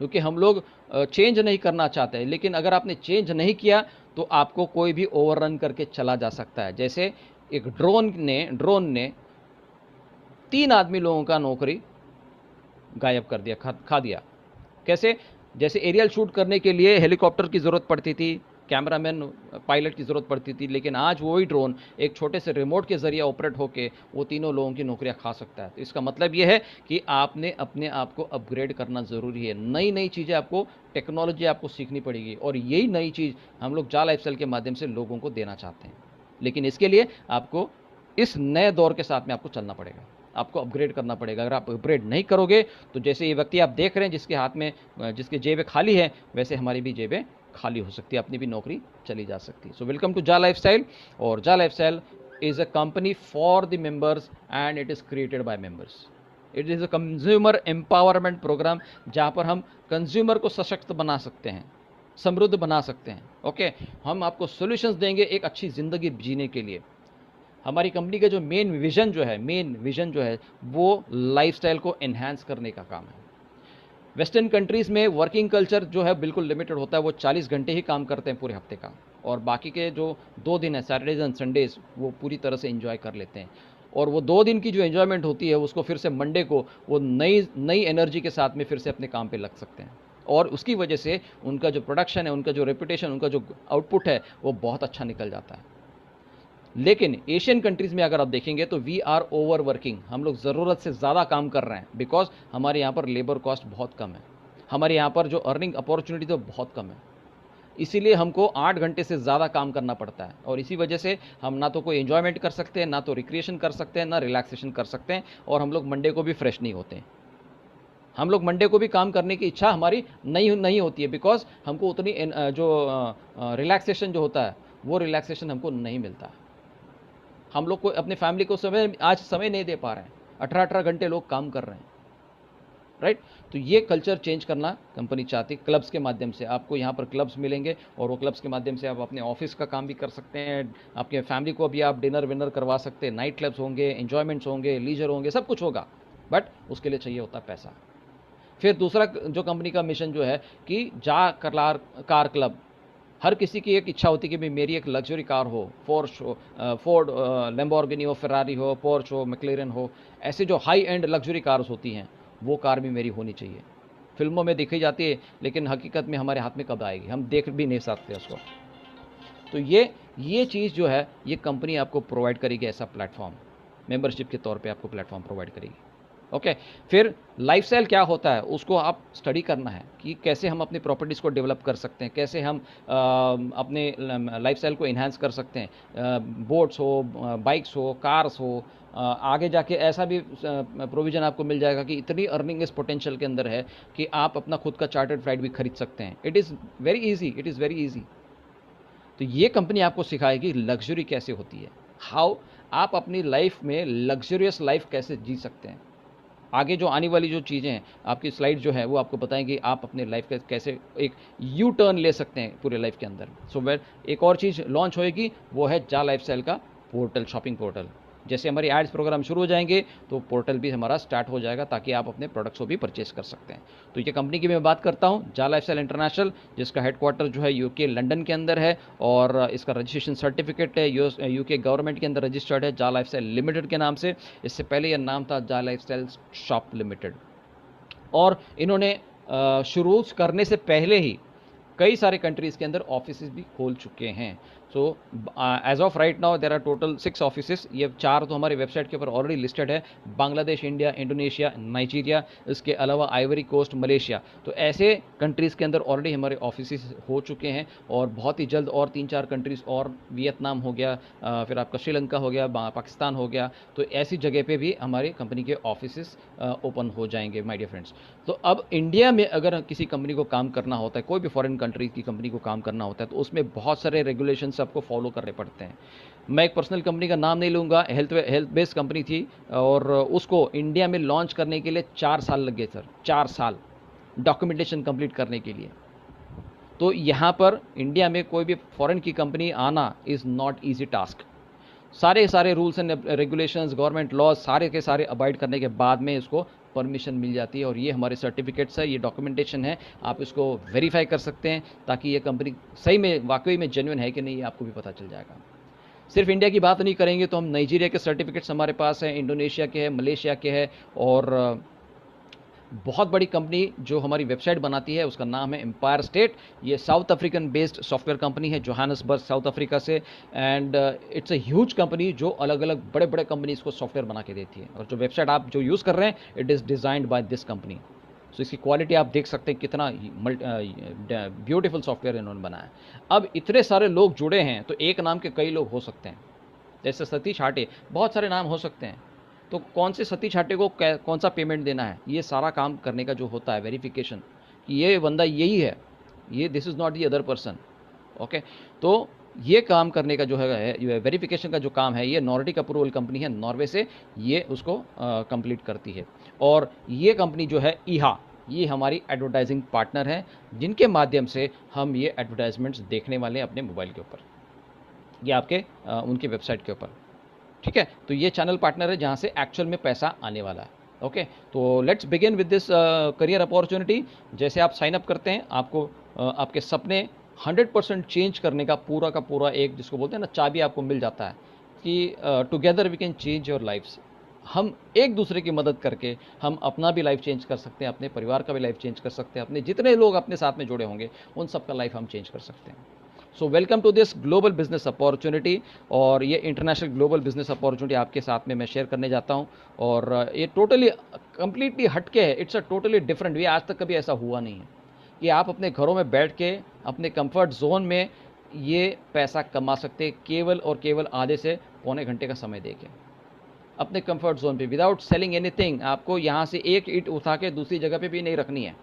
क्योंकि हम लोग चेंज नहीं करना चाहते हैं। लेकिन अगर आपने चेंज नहीं किया तो आपको कोई भी ओवररन करके चला जा सकता है। जैसे एक ड्रोन ने 3 आदमी लोगों का नौकरी गायब कर दिया, खा दिया। कैसे? जैसे एरियल शूट करने के लिए हेलीकॉप्टर की ज़रूरत पड़ती थी, कैमरामैन, पायलट की ज़रूरत पड़ती थी, लेकिन आज वही ड्रोन एक छोटे से रिमोट के ज़रिए ऑपरेट होकर वो तीनों लोगों की नौकरियां खा सकता है। तो इसका मतलब ये है कि आपने अपने आप को अपग्रेड करना ज़रूरी है। नई नई चीज़ें आपको, टेक्नोलॉजी आपको सीखनी पड़ेगी, और यही नई चीज़ हम लोग जा लाइफस्टाइल के माध्यम से लोगों को देना चाहते हैं। लेकिन इसके लिए आपको इस नए दौर के साथ में आपको चलना पड़ेगा, आपको अपग्रेड करना पड़ेगा। अगर आप अपग्रेड नहीं करोगे तो जैसे ये व्यक्ति आप देख रहे हैं जिसके हाथ में, जिसकी जेबें खाली है, वैसे हमारी भी जेबें खाली हो सकती है, अपनी भी नौकरी चली जा सकती है। So welcome to JAA lifestyle. और JAA lifestyle is a company for the members and it is created by members. It is a consumer empowerment program, जहाँ पर हम कंज्यूमर को सशक्त बना सकते हैं, समृद्ध बना सकते हैं। ओके, हम आपको सॉल्यूशंस देंगे एक अच्छी ज़िंदगी जीने के लिए। हमारी कंपनी का जो मेन विज़न जो है वो लाइफस्टाइल को एनहांस करने का काम है। वेस्टर्न कंट्रीज़ में वर्किंग कल्चर जो है बिल्कुल लिमिटेड होता है, वो 40 घंटे ही काम करते हैं पूरे हफ्ते का, और बाकी के जो 2 दिन है, सैटरडेज एंड संडेज़, वो पूरी तरह से एंजॉय कर लेते हैं। और वो 2 दिन की जो एंजॉयमेंट होती है उसको फिर से मंडे को वो नई एनर्जी के साथ में फिर से अपने काम पे लग सकते हैं। और उसकी वजह से उनका जो प्रोडक्शन है, उनका जो रेपुटेशन, उनका जो आउटपुट है वो बहुत अच्छा निकल जाता है। लेकिन एशियन कंट्रीज़ में अगर आप देखेंगे तो वी आर ओवर वर्किंग, हम लोग ज़रूरत से ज़्यादा काम कर रहे हैं, बिकॉज हमारे यहाँ पर लेबर कॉस्ट बहुत कम है, हमारे यहाँ पर जो अर्निंग अपॉर्चुनिटी तो बहुत कम है, इसीलिए हमको 8 घंटे से ज़्यादा काम करना पड़ता है। और इसी वजह से हम ना तो कोई एंजॉयमेंट कर सकते हैं, ना तो रिक्रिएशन कर सकते हैं, ना रिलैक्सेशन कर सकते हैं, और हम लोग मंडे को भी फ्रेश नहीं होते हैं। हम लोग मंडे को भी काम करने की इच्छा हमारी नहीं होती है, बिकॉज हमको उतनी जो रिलैक्सेशन जो होता है वो रिलैक्सेशन हमको नहीं मिलता है। हम लोग को अपने फैमिली को आज समय नहीं दे पा रहे हैं, 18 घंटे लोग काम कर रहे हैं, राइट। तो ये कल्चर चेंज करना कंपनी चाहती है। क्लब्स के माध्यम से आपको यहाँ पर क्लब्स मिलेंगे, और वो क्लब्स के माध्यम से आप अपने ऑफिस का काम भी कर सकते हैं, आपके फैमिली को भी आप डिनर विनर करवा सकते हैं, नाइट क्लब्स होंगे, एंजॉयमेंट्स होंगे, लीजर होंगे, सब कुछ होगा, बट उसके लिए चाहिए होता है पैसा। फिर दूसरा जो कंपनी का मिशन जो है कि कार क्लब, हर किसी की एक इच्छा होती है कि भाई मेरी एक लग्जरी कार हो, फोर्ड लैम्बोर्गिनी हो, फेरारी हो, पोर्श हो, मैक्लेरन हो, ऐसे जो हाई एंड लग्जरी कार्स होती हैं वो कार भी मेरी होनी चाहिए। फिल्मों में दिखाई जाती है, लेकिन हकीकत में हमारे हाथ में कब आएगी, हम देख भी नहीं सकते उसको। तो ये चीज़ जो है ये कंपनी आपको प्रोवाइड करेगी, ऐसा प्लेटफॉर्म मेंबरशिप के तौर पे आपको प्लेटफॉर्म प्रोवाइड करेगी। ओके, फिर लाइफस्टाइल क्या होता है उसको आप स्टडी करना है कि कैसे हम अपनी प्रॉपर्टीज़ को डेवलप कर सकते हैं, कैसे हम अपने लाइफस्टाइल को इन्हांस कर सकते हैं। बोट्स हो, बाइक्स हो, कार्स हो, आगे जाके ऐसा भी प्रोविज़न आपको मिल जाएगा कि इतनी अर्निंग इस पोटेंशियल के अंदर है कि आप अपना खुद का चार्टर्ड फ्लाइट भी खरीद सकते हैं। It is very easy. तो ये कंपनी आपको सिखाएगी लग्जरी कैसे होती है, हाउ आप अपनी लाइफ में लग्जरियस लाइफ कैसे जी सकते हैं। आगे जो आने वाली जो चीज़ें हैं, आपकी स्लाइड जो है वो आपको बताएंगे आप अपने लाइफ का कैसे एक यू टर्न ले सकते हैं पूरे लाइफ के अंदर। सो वेल, एक और चीज़ लॉन्च होएगी, वो है जा लाइफस्टाइल का पोर्टल, शॉपिंग पोर्टल। जैसे हमारी एड्स प्रोग्राम शुरू हो जाएंगे तो पोर्टल भी हमारा स्टार्ट हो जाएगा, ताकि आप अपने प्रोडक्ट्स को भी परचेस कर सकते हैं। तो ये कंपनी की मैं बात करता हूँ, जा लाइफस्टाइल इंटरनेशनल, जिसका हेडक्वार्टर जो है यूके लंदन के अंदर है, और इसका रजिस्ट्रेशन सर्टिफिकेट है यूके गवर्नमेंट के अंदर रजिस्टर्ड है, जा लाइफस्टाइल लिमिटेड के नाम से। इससे पहले यह नाम था जा लाइफस्टाइल शॉप लिमिटेड। और इन्होंने शुरू करने से पहले ही कई सारे कंट्रीज़ के अंदर ऑफिसेज भी खोल चुके हैं। So as of right now there are total 6 offices. ये 4 तो हमारे वेबसाइट के ऊपर ऑलरेडी लिस्टेड है, बांग्लादेश, इंडिया, इंडोनेशिया, नाइजीरिया, इसके अलावा आइवरी कोस्ट, मलेशिया। तो ऐसे कंट्रीज़ के अंदर ऑलरेडी हमारे ऑफिसेस हो चुके हैं, और बहुत ही जल्द और 3-4 कंट्रीज़, और वियतनाम हो गया, फिर आपका श्रीलंका हो गया, पाकिस्तान हो गया, तो ऐसी जगह पे भी हमारी कंपनी के ऑफिसेस ओपन हो जाएंगे माय डियर फ्रेंड्स। तो अब इंडिया में अगर किसी कंपनी को काम करना होता है, कोई भी फॉरेन कंट्री की कंपनी को काम करना होता है, तो उसमें बहुत सारे रेगुलेशंस आपको फॉलो करने पड़ते हैं। मैं एक पर्सनल कंपनी का नाम नहीं लूँगा, हेल्थ बेस्ड कंपनी थी, और उसको इंडिया में लॉन्च करने के लिए 4 साल लग गए सर, 4 साल डॉक्यूमेंटेशन कंप्लीट करने के लिए। तो यहाँ पर इंडिया में कोई भी फॉरेन की कंपनी आना इज़ नॉट ईजी टास्क। सारे rules and regulations, government laws, सारे के सारे अवॉइड करने के बाद में इसको परमिशन मिल जाती है। और ये हमारे सर्टिफिकेट्स है, ये डॉक्यूमेंटेशन है, आप इसको वेरीफाई कर सकते हैं, ताकि ये कंपनी सही में वाकई में जेन्युइन है कि नहीं, ये आपको भी पता चल जाएगा। सिर्फ इंडिया की बात नहीं करेंगे तो हम नाइजीरिया के सर्टिफिकेट्स हमारे पास हैं, इंडोनेशिया के हैं, मलेशिया के हैं, और बहुत बड़ी कंपनी जो हमारी वेबसाइट बनाती है उसका नाम है एम्पायर स्टेट। ये south African based software company है, जोहान्सबर्ग, साउथ अफ्रीका से। And it's a huge company जो अलग अलग बड़े बड़े कंपनीज को सॉफ्टवेयर बना के देती है। और जो वेबसाइट आप जो यूज़ कर रहे हैं, it is designed by this company. So इसकी क्वालिटी आप देख सकते हैं, कितना ब्यूटीफुल सॉफ्टवेयर इन्होंने बनाया। अब इतने सारे लोग जुड़े हैं तो एक नाम के कई लोग हो सकते हैं, जैसे सतीश हाटे, बहुत सारे नाम हो सकते हैं। तो कौन से सतीश हाटे को कौन सा पेमेंट देना है, ये सारा काम करने का जो होता है वेरिफिकेशन, कि ये बंदा यही है, ये this is not the other person. Okay, तो ये काम करने का जो है वेरिफिकेशन का जो काम है, ये नॉर्डिक अप्रूवल कंपनी है नॉर्वे से, ये उसको कंप्लीट करती है। और ये कंपनी जो है ईहा, ये हमारी एडवर्टाइजिंग पार्टनर है, जिनके माध्यम से हम ये एडवर्टाइजमेंट्स देखने वाले हैं अपने मोबाइल के ऊपर, ये आपके उनकी वेबसाइट के ऊपर। ठीक है, तो ये चैनल पार्टनर है जहाँ से एक्चुअल में पैसा आने वाला है। ओके, तो let's begin with this career opportunity. जैसे आप साइन अप करते हैं, आपको आपके सपने 100% चेंज करने का पूरा एक, जिसको बोलते हैं ना, चाबी आपको मिल जाता है कि together we can change your lifes. हम एक दूसरे की मदद करके हम अपना भी लाइफ चेंज कर सकते हैं, अपने परिवार का भी लाइफ चेंज कर सकते हैं, अपने जितने लोग अपने साथ में जुड़े होंगे उन सबका लाइफ हम चेंज कर सकते हैं। So welcome to this global business opportunity. और ये इंटरनेशनल ग्लोबल बिजनेस अपॉर्चुनिटी आपके साथ में मैं शेयर करने जाता हूँ। और ये टोटली कंप्लीटली हटके है, it's a totally different way. आज तक कभी ऐसा हुआ नहीं है कि आप अपने घरों में बैठ के अपने कंफर्ट जोन में ये पैसा कमा सकते हैं, केवल और केवल आधे से पौने घंटे का समय देके अपने कंफर्ट जोन पे, विदाउट सेलिंग एनीथिंग। आपको यहाँ से एक ईंट उठा के दूसरी जगह पे भी नहीं रखनी है,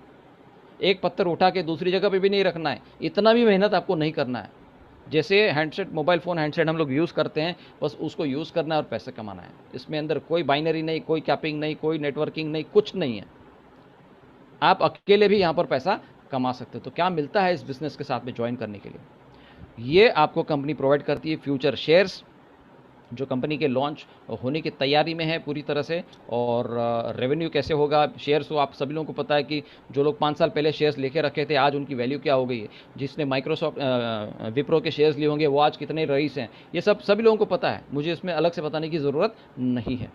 एक पत्थर उठा के दूसरी जगह पे भी नहीं रखना है, इतना भी मेहनत आपको नहीं करना है। जैसे हैंडसेट, मोबाइल फ़ोन हैंडसेट हम लोग यूज़ करते हैं, बस उसको यूज़ करना है और पैसे कमाना है। इसमें अंदर कोई बाइनरी नहीं, कोई कैपिंग नहीं, कोई नेटवर्किंग नहीं, कुछ नहीं है। आप अकेले भी यहाँ पर पैसा कमा सकते हो। तो क्या मिलता है इस बिज़नेस के साथ में ज्वाइन करने के लिए? ये आपको कंपनी प्रोवाइड करती है फ्यूचर शेयर्स, जो कंपनी के लॉन्च होने की तैयारी में है पूरी तरह से। और रेवेन्यू कैसे होगा, शेयर्स तो आप सभी लोगों को पता है कि जो लोग 5 साल पहले शेयर्स लेके रखे थे, आज उनकी वैल्यू क्या हो गई है। जिसने माइक्रोसॉफ्ट विप्रो के शेयर्स लिए होंगे वो आज कितने रईस हैं, ये सब सभी लोगों को पता है, मुझे इसमें अलग से बताने की ज़रूरत नहीं है।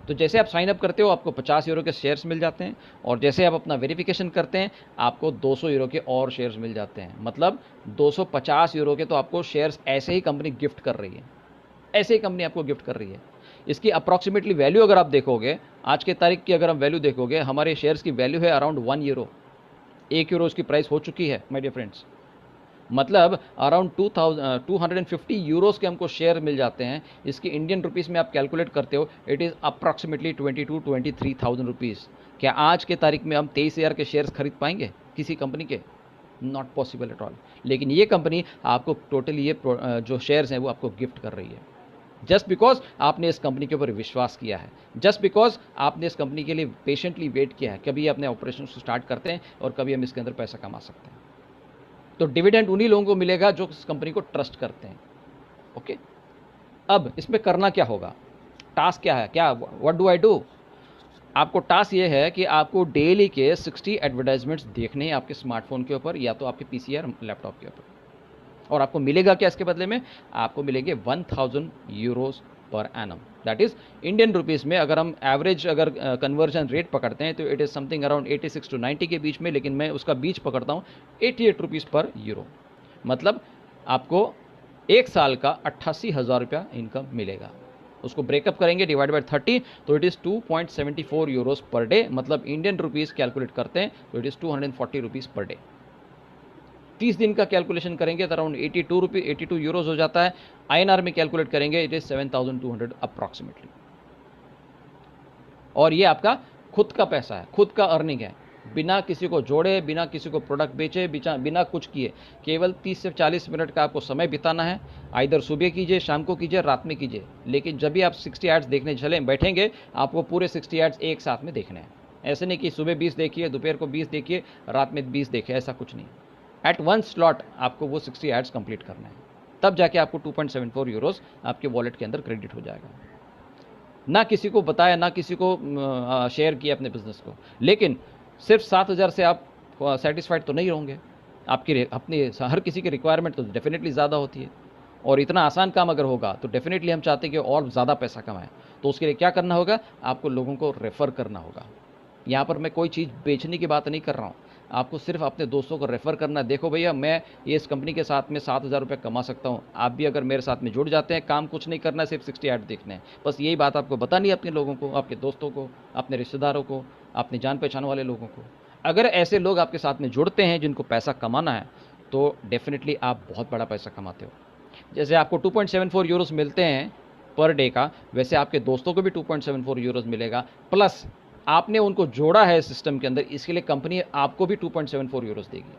तो जैसे आप साइन अप करते हो आपको 50 यूरो के शेयर्स मिल जाते हैं, और जैसे आप अपना वेरिफिकेशन करते हैं आपको 200 यूरो के और शेयर्स मिल जाते हैं। मतलब 250 यूरो के तो आपको शेयर्स ऐसे ही कंपनी गिफ्ट कर रही है, ऐसे ही कंपनी आपको गिफ्ट कर रही है। इसकी अप्रॉक्सीमेटली वैल्यू अगर आप देखोगे, आज के तारीख की अगर हम वैल्यू देखोगे, हमारे शेयर्स की वैल्यू है अराउंड 1 यूरो। 1 यूरो उसकी प्राइस हो चुकी है माय डियर फ्रेंड्स। मतलब अराउंड 250 यूरोस के हमको शेयर मिल जाते हैं। इसकी इंडियन रुपीस में आप कैलकुलेट करते हो, इट इज़ अप्रॉक्सीमेटली 22-23,000 रुपीज़। क्या आज के तारीख में हम 23,000 के शेयर्स खरीद पाएंगे किसी कंपनी के? Not possible at all. लेकिन ये कंपनी आपको टोटली ये जो शेयर्स हैं वो आपको गिफ्ट कर रही है, जस्ट बिकॉज आपने इस कंपनी के ऊपर विश्वास किया है, जस्ट बिकॉज आपने इस कंपनी के लिए पेशेंटली वेट किया है। कभी अपने ऑपरेशन को स्टार्ट करते हैं और कभी हम इसके अंदर पैसा कमा सकते हैं। तो डिविडेंड उन्हीं लोगों को मिलेगा जो इस कंपनी को ट्रस्ट करते हैं। ओके, अब इसमें करना क्या होगा, टास्क क्या है, क्या व्हाट डू आई डू? आपको टास्क ये है कि आपको डेली के 60 एडवर्टाइजमेंट्स देखने हैं आपके स्मार्टफोन के ऊपर या तो आपके पीसी या लैपटॉप के ऊपर। और आपको मिलेगा क्या इसके बदले में? आपको मिलेंगे 1000 euros per annum. That is Indian rupees में अगर हम एवरेज अगर कन्वर्जन रेट पकड़ते हैं तो it is something around 86 to 90 के बीच में, लेकिन मैं उसका बीच पकड़ता हूँ 88 रुपीज़ पर यूरो। मतलब आपको एक साल का 88,000 रुपया इनकम मिलेगा। उसको ब्रेकअप करेंगे डिवाइड बाय 30 तो it is 2.74 euros per day. मतलब इंडियन रुपीज़ कैलकुलेट करते हैं तो it is 240 rupees per day. 30 दिन का कैलकुलेशन करेंगे तो अराउंड 82 यूरोज हो जाता है। आईएनआर में कैलकुलेट करेंगे इट इज 7,200 अप्रॉक्सीमेटली। और ये आपका खुद का पैसा है, खुद का अर्निंग है, बिना किसी को जोड़े, बिना किसी को प्रोडक्ट बेचे, बिना कुछ किए। केवल 30 से 40 मिनट का आपको समय बिताना है। आइधर सुबह कीजिए, शाम को कीजिए, रात में कीजिए। लेकिन जब भी आप 60 एड्स देखने चले बैठेंगे आपको पूरे 60 एड्स एक साथ में देखने हैं। ऐसे नहीं कि सुबह 20 देखिए, दोपहर को 20 देखिए, रात में 20 देखिए, ऐसा कुछ नहीं। एट वन स्लॉट आपको वो 60 एड्स कंप्लीट करना है, तब जाके आपको 2.74 यूरोज आपके वॉलेट के अंदर क्रेडिट हो जाएगा। ना किसी को बताया, ना किसी को शेयर किया अपने बिजनेस को। लेकिन सिर्फ 7,000 से आप सेटिस्फाइड तो नहीं होंगे, आपकी अपनी हर किसी की रिक्वायरमेंट तो डेफिनेटली ज़्यादा होती है। और इतना आसान काम अगर होगा तो डेफिनेटली हम चाहते हैं कि और ज़्यादा पैसा कमाएं। तो उसके लिए क्या करना होगा, आपको लोगों को रेफ़र करना होगा। यहाँ पर मैं कोई चीज़ बेचने की बात नहीं कर रहा हूँ, आपको सिर्फ अपने दोस्तों को रेफ़र करना है। देखो भैया, मैं ये इस कंपनी के साथ में 7,000 रुपये कमा सकता हूँ, आप भी अगर मेरे साथ में जुड़ जाते हैं, काम कुछ नहीं करना है, सिर्फ 60 ऐड देखने हैं। बस यही बात आपको बतानी है अपने लोगों को, आपके दोस्तों को, अपने रिश्तेदारों को, अपने जान पहचान वाले लोगों को। अगर ऐसे लोग आपके साथ में जुड़ते हैं जिनको पैसा कमाना है तो डेफिनेटली आप बहुत बड़ा पैसा कमाते हो। जैसे आपको 2.74 यूरोज मिलते हैं पर डे का, वैसे आपके दोस्तों को भी 2.74 यूरोज मिलेगा। प्लस आपने उनको जोड़ा है सिस्टम के अंदर, इसके लिए कंपनी आपको भी 2.74 यूरोज देगी।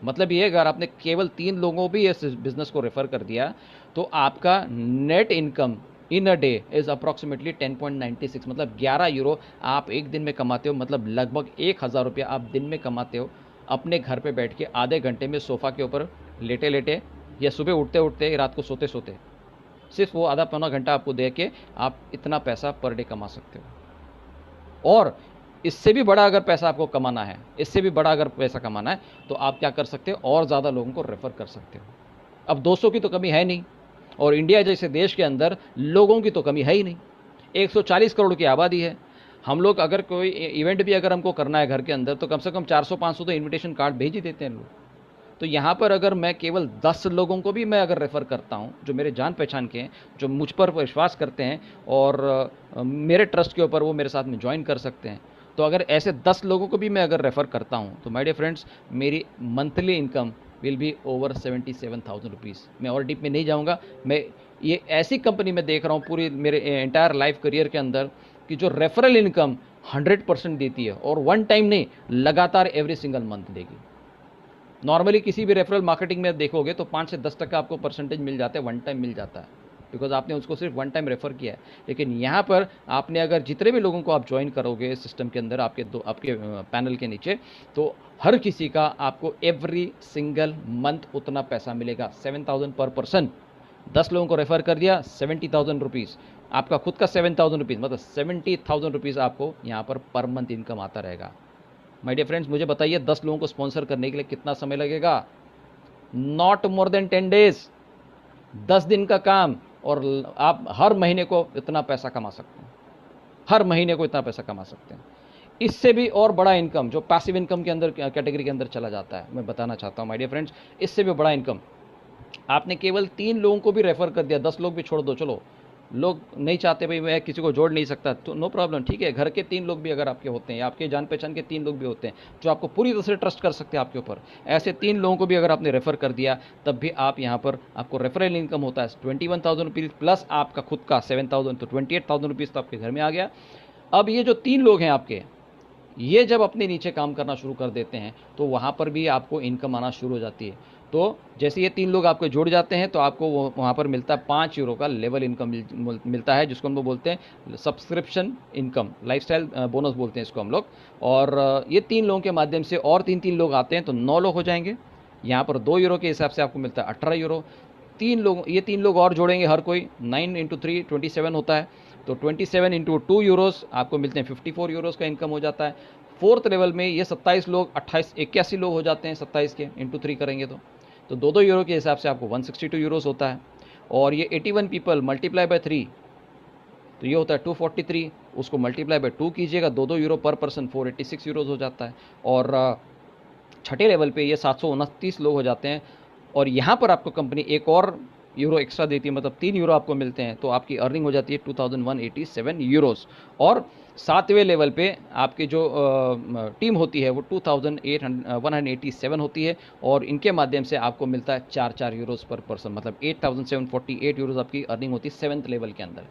मतलब ये, अगर आपने केवल 3 लोगों भी इस बिजनेस को रेफर कर दिया तो आपका net income in a day is approximately 10.96, मतलब 11 यूरो आप एक दिन में कमाते हो। मतलब लगभग 1,000 रुपया आप दिन में कमाते हो अपने घर पे बैठ के, आधे घंटे में सोफ़ा के ऊपर लेटे लेटे, या सुबह उठते उठते, रात को सोते सोते। सिर्फ वो आधा पौना घंटा आपको दे के आप इतना पैसा पर डे कमा सकते हो। और इससे भी बड़ा अगर पैसा आपको कमाना है, इससे भी बड़ा अगर पैसा कमाना है तो आप क्या कर सकते हो, और ज़्यादा लोगों को रेफ़र कर सकते हो। अब दोस्तों की तो कमी है नहीं, और इंडिया जैसे देश के अंदर लोगों की तो कमी है ही नहीं। 140 करोड़ की आबादी है। हम लोग अगर कोई इवेंट भी अगर हमको करना है घर के अंदर, तो कम से कम 400-500 तो इनविटेशन कार्ड भेज ही देते हैं लोग। तो यहाँ पर अगर मैं केवल 10 लोगों को भी मैं अगर रेफ़र करता हूँ, जो मेरे जान पहचान के हैं, जो मुझ पर विश्वास करते हैं और मेरे ट्रस्ट के ऊपर वो मेरे साथ में ज्वाइन कर सकते हैं, तो अगर ऐसे 10 लोगों को भी मैं अगर रेफ़र करता हूँ, तो माय डियर फ्रेंड्स, मेरी monthly income will be over 77,000 rupees. मैं और डीप में नहीं जाऊँगा। मैं ये ऐसी कंपनी में देख रहा हूँ पूरी मेरे एंटायर लाइफ करियर के अंदर, कि जो रेफरल इनकम 100% देती है, और वन टाइम नहीं, लगातार एवरी सिंगल मंथ देगी। नॉर्मली किसी भी रेफरल मार्केटिंग में देखोगे तो 5 से 10% आपको परसेंटेज मिल जाता है, वन टाइम मिल जाता है, बिकॉज आपने उसको सिर्फ वन टाइम रेफर किया है। लेकिन यहाँ पर आपने अगर जितने भी लोगों को आप ज्वाइन करोगे सिस्टम के अंदर, आपके पैनल के नीचे, तो हर किसी का आपको एवरी सिंगल मंथ उतना पैसा मिलेगा, 7,000 पर पर्सन। 10 लोगों को रेफर कर दिया, 70,000 रुपीज़, आपका खुद का 7,000 रुपीज़, मतलब 70,000 रुपीज़ आपको यहाँ पर पर मंथ इनकम आता रहेगा। माय डियर फ्रेंड्स, मुझे बताइए 10 लोगों को स्पॉन्सर करने के लिए कितना समय लगेगा? नॉट मोर देन 10 डेज, 10 दिन का काम, और आप हर महीने को इतना पैसा कमा सकते हैं, हर महीने को इतना पैसा कमा सकते हैं। इससे भी और बड़ा इनकम जो पैसिव इनकम के अंदर, कैटेगरी के अंदर चला जाता है, मैं बताना चाहता हूँ माय डियर फ्रेंड्स, इससे भी बड़ा इनकम। आपने केवल 3 लोगों को भी रेफर कर दिया, 10 लोग भी छोड़ दो, चलो लोग नहीं चाहते भाई मैं किसी को जोड़ नहीं सकता, तो नो प्रॉब्लम, ठीक है, घर के 3 लोग भी अगर आपके होते हैं, या आपके जान पहचान के 3 लोग भी होते हैं जो आपको पूरी तरह से ट्रस्ट कर सकते हैं आपके ऊपर, ऐसे 3 लोगों को भी अगर आपने रेफर कर दिया, तब भी आप यहाँ पर आपको रेफरल इनकम होता है 21,000 रुपीज़, प्लस आपका खुद का 7,000, तो 28,000 रुपीज़ तो आपके घर में आ गया। अब ये जो 3 लोग हैं आपके, ये जब अपने नीचे काम करना शुरू कर देते हैं, तो वहाँ पर भी आपको इनकम आना शुरू हो जाती है। तो जैसे ये 3 लोग आपको जुड़ जाते हैं, तो आपको वहाँ पर मिलता है 5 यूरो का लेवल इनकम मिलता है, जिसको हम लोग बोलते हैं सब्सक्रिप्शन इनकम, लाइफस्टाइल बोनस बोलते हैं इसको हम लोग। और ये 3 लोगों के माध्यम से और 3-3 लोग आते हैं, तो 9 लोग हो जाएंगे। यहाँ पर 2 यूरो के हिसाब से आपको मिलता है 18 यूरो। ये 3 लोग और जोड़ेंगे हर कोई, 9 इंटू 3 27 होता है, तो 27 इंटू 2 यूरोस आपको मिलते हैं 54 यूरोस का इनकम हो जाता है। फोर्थ लेवल में ये 27 लोग 81 लोग हो जाते हैं, 27 के इंटू 3 करेंगे तो 2-2 यूरो के हिसाब से आपको 162 यूरोस होता है। और ये 81 पीपल मल्टीप्लाई बाय 3, तो ये होता है 243, उसको मल्टीप्लाई बाय 2 कीजिएगा, 2-2 यूरो पर पर्सन, 486 यूरोस हो जाता है। और छठे लेवल पे ये 729 लोग हो जाते हैं, और यहाँ पर आपको कंपनी एक और यूरो एक्स्ट्रा देती है, मतलब 3 यूरो आपको मिलते हैं, तो आपकी अर्निंग हो जाती है 2187 यूरोस। और 7वें लेवल पे आपकी जो टीम होती है वो 2,187 होती है, और इनके माध्यम से आपको मिलता है 4-4 यूरोस पर पर्सन, मतलब 8,748 यूरोस आपकी अर्निंग होती है 7th लेवल के अंदर।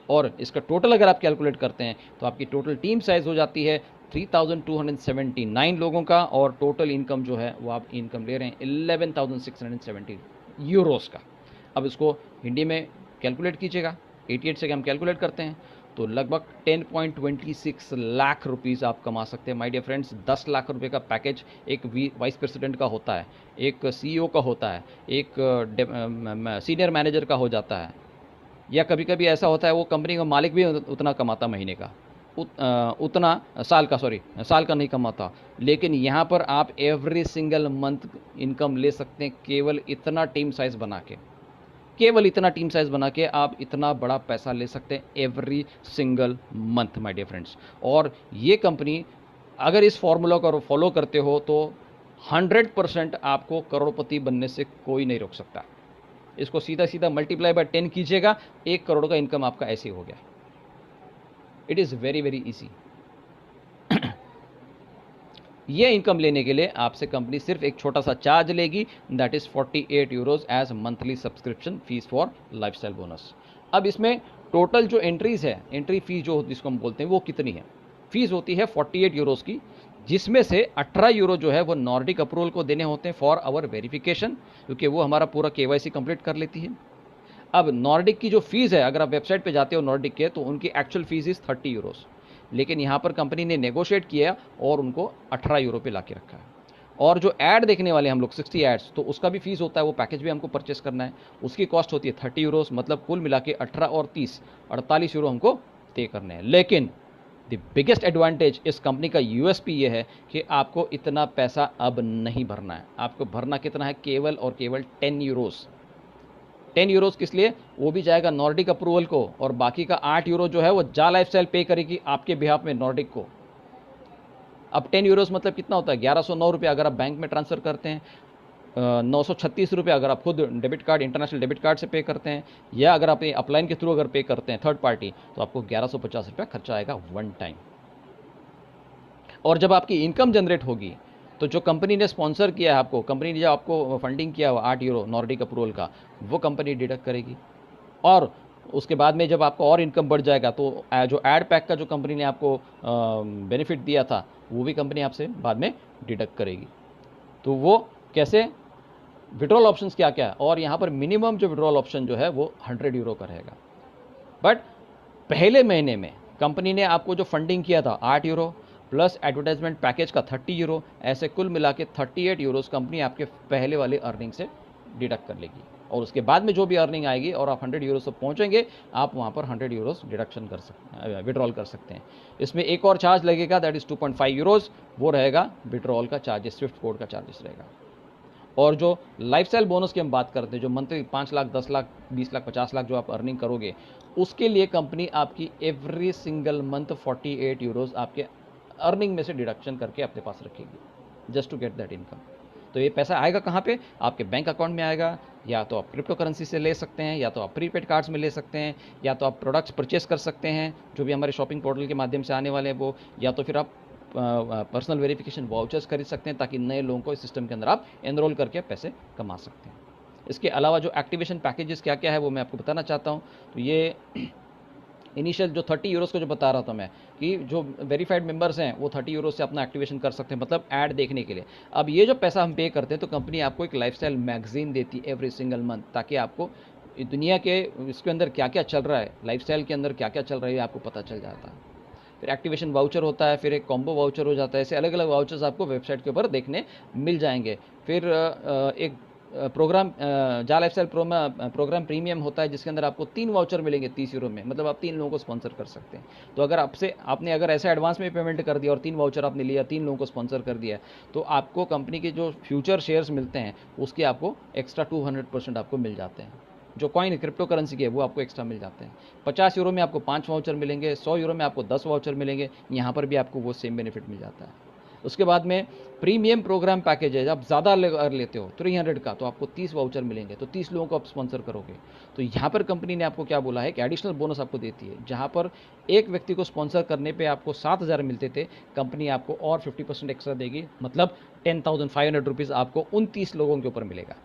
और इसका टोटल अगर आप कैलकुलेट करते हैं, तो आपकी टोटल टीम साइज़ हो जाती है 3,279 लोगों का, और टोटल इनकम जो है वो आप इनकम ले रहे हैं 11,670 यूरोस का। अब इसको हिंदी में कैलकुलेट कीजिएगा, 88 से हम कैलकुलेट करते हैं, तो लगभग 10.26 लाख रुपीज़ आप कमा सकते हैं माय डियर फ्रेंड्स। 10 लाख रुपए का पैकेज एक वाइस प्रेसिडेंट का होता है, एक सीईओ का होता है, एक सीनियर मैनेजर का हो जाता है, या कभी कभी ऐसा होता है वो कंपनी का मालिक भी उतना कमाता महीने का, उतना साल का नहीं कमाता। लेकिन यहाँ पर आप एवरी सिंगल मंथ इनकम ले सकते हैं, केवल इतना टीम साइज़ बना के, केवल इतना टीम साइज़ बना के आप इतना बड़ा पैसा ले सकते हैं every single month my dear friends. और ये कंपनी अगर इस फॉर्मूला को फॉलो करते हो, तो 100% आपको करोड़पति बनने से कोई नहीं रोक सकता। इसको सीधा सीधा मल्टीप्लाई बाय 10 कीजिएगा, 1 करोड़ का इनकम आपका ऐसे ही हो गया। It is very very easy. ये इनकम लेने के लिए आपसे कंपनी सिर्फ एक छोटा सा चार्ज लेगी, that is 48 euros as monthly subscription fees for lifestyle bonus. अब इसमें टोटल जो एंट्रीज है, एंट्री फी जो जिसको हम बोलते हैं, वो कितनी है? फीस होती है 48 यूरोज़ की, जिसमें से 18 यूरो जो है वो नॉर्डिक अप्रूवल को देने होते हैं फॉर आवर वेरिफिकेशन, क्योंकि वो हमारा पूरा KYC कंप्लीट कर लेती है। अब नॉर्डिक की जो फीस है, अगर आप वेबसाइट पे जाते हो नॉर्डिक के, तो उनकी एक्चुअल फीस इज़ 30 यूरोज़, लेकिन यहाँ पर कंपनी ने नेगोशिएट किया और उनको 18 यूरो पे ला के रखा है। और जो ऐड देखने वाले हम लोग 60 एड्स, तो उसका भी फीस होता है, वो पैकेज भी हमको परचेस करना है, उसकी कॉस्ट होती है 30 यूरोज़, मतलब कुल मिला के 18 और 30 48 यूरो हमको पे करने हैं। लेकिन द बिगेस्ट एडवांटेज इस कंपनी का USP ये है कि आपको इतना पैसा अब नहीं भरना है। आपको भरना कितना है? केवल और केवल 10 यूरोज़। 10 यूरोज किस लिए, वो भी जाएगा नॉर्डिक अप्रूवल को, और बाकी का 8 यूरो जो है वो जा लाइफस्टाइल पे करेगी आपके बिहाफ में नॉर्डिक को। अब 10 यूरोज मतलब कितना होता है, 1109 रुपये अगर आप बैंक में ट्रांसफर करते हैं, 936 रुपये अगर आप खुद debit card, international debit card से पे करते हैं, या अगर आप अपलाइन के थ्रू अगर पे करते हैं थर्ड पार्टी, तो आपको 1150 रुपये खर्चा आएगा वन टाइम। और जब आपकी इनकम जनरेट होगी, तो जो कंपनी ने स्पॉन्सर किया है आपको, कंपनी ने जो आपको फंडिंग किया हुआ 8 यूरो नॉर्डिक अप्रूवल का, वो कंपनी डिडक्ट करेगी। और उसके बाद में जब आपको और इनकम बढ़ जाएगा, तो जो एड पैक का जो कंपनी ने आपको बेनिफिट दिया था, वो भी कंपनी आपसे बाद में डिडक्ट करेगी। तो वो कैसे, विड्रॉल ऑप्शंस क्या क्या है, और यहाँ पर मिनिमम जो विड्रॉल ऑप्शन जो है वो 100 यूरो का रहेगा। बट पहले महीने में कंपनी ने आपको जो फंडिंग किया था 8 यूरो प्लस एडवर्टाइजमेंट पैकेज का 30 यूरो, ऐसे कुल मिला के 38 यूरोस कंपनी आपके पहले वाले अर्निंग से डिडक्ट कर लेगी। और उसके बाद में जो भी अर्निंग आएगी और आप 100 यूरोस तक पहुंचेंगे, आप वहां पर 100 यूरोस डिडक्शन कर सकते हैं, विड्रॉल कर सकते हैं। इसमें एक और चार्ज लगेगा, दैट इज़ 2.5 यूरोस, वो रहेगा विड्रॉल का चार्जेस, स्विफ्ट कोड का चार्जेस रहेगा। और जो लाइफस्टाइल बोनस की हम बात करते हैं, जो मंथली 5 लाख, 10 लाख, 20 लाख, 50 लाख जो आप अर्निंग करोगे, उसके लिए कंपनी आपकी एवरी सिंगल मंथ 48 यूरोस आपके अर्निंग में से डिडक्शन करके अपने पास रखेगी, just to get that income. तो ये पैसा आएगा कहाँ पे, आपके बैंक अकाउंट में आएगा, या तो आप क्रिप्टो करेंसी से ले सकते हैं, या तो आप प्रीपेड कार्ड्स में ले सकते हैं, या तो आप प्रोडक्ट्स परचेस कर सकते हैं जो भी हमारे शॉपिंग पोर्टल के माध्यम से आने वाले हैं वो, या तो फिर आप पर्सनल वेरिफिकेशन वाउचर्स खरीद सकते हैं, ताकि नए लोगों को इस सिस्टम के अंदर आप एनरोल करके पैसे कमा सकते हैं। इसके अलावा जो एक्टिवेशन पैकेजेस क्या क्या है वो मैं आपको बताना चाहता हूँ। तो ये इनिशियल जो 30 यूरोस को जो बता रहा था मैं, कि जो वेरीफाइड मेंबर्स हैं वो 30 यूरोस से अपना एक्टिवेशन कर सकते हैं, मतलब ऐड देखने के लिए। अब ये जो पैसा हम पे करते हैं, तो कंपनी आपको एक लाइफस्टाइल मैगजीन देती है एवरी सिंगल मंथ, ताकि आपको दुनिया के इसके अंदर क्या क्या चल रहा है, लाइफस्टाइल के अंदर क्या क्या चल रहा है, आपको पता चल जाता है। फिर एक्टिवेशन वाउचर होता है, फिर एक कॉम्बो वाउचर हो जाता है, ऐसे अलग अलग वाउचर्स आपको वेबसाइट के ऊपर देखने मिल जाएंगे। फिर एक प्रोग्राम जा लाइफस्टाइल प्रोग्राम प्रीमियम होता है, जिसके अंदर आपको 3 वाउचर मिलेंगे 30 यूरो में, मतलब आप 3 लोगों को स्पॉन्सर कर सकते हैं। तो अगर आपने अगर ऐसे एडवांस में पेमेंट कर दिया और 3 वाउचर आपने लिया, 3 लोगों को स्पॉन्सर कर दिया, तो आपको कंपनी के जो फ्यूचर शेयर्स मिलते हैं उसके आपको एक्स्ट्रा 200% आपको मिल जाते हैं। जो कॉइन क्रिप्टो करेंसी के है वो आपको एक्स्ट्रा मिल जाते हैं। 50 यूरो में आपको 5 वाउचर मिलेंगे, 100 यूरो में आपको 10 वाउचर मिलेंगे, यहाँ पर भी आपको वो सेम बेनिफिट मिल जाता है। उसके बाद में प्रीमियम प्रोग्राम पैकेज है, जब ज़्यादा लेते हो 300 का, तो आपको 30 वाउचर मिलेंगे, तो 30 लोगों को आप स्पॉन्सर करोगे। तो यहाँ पर कंपनी ने आपको क्या बोला है कि एडिशनल बोनस आपको देती है, जहाँ पर एक व्यक्ति को स्पॉन्सर करने पे आपको 7,000 मिलते थे, कंपनी आपको और 50% एक्स्ट्रा देगी, मतलब 10,500 रुपीज़ आपको उन 30 लोगों के ऊपर मिलेगा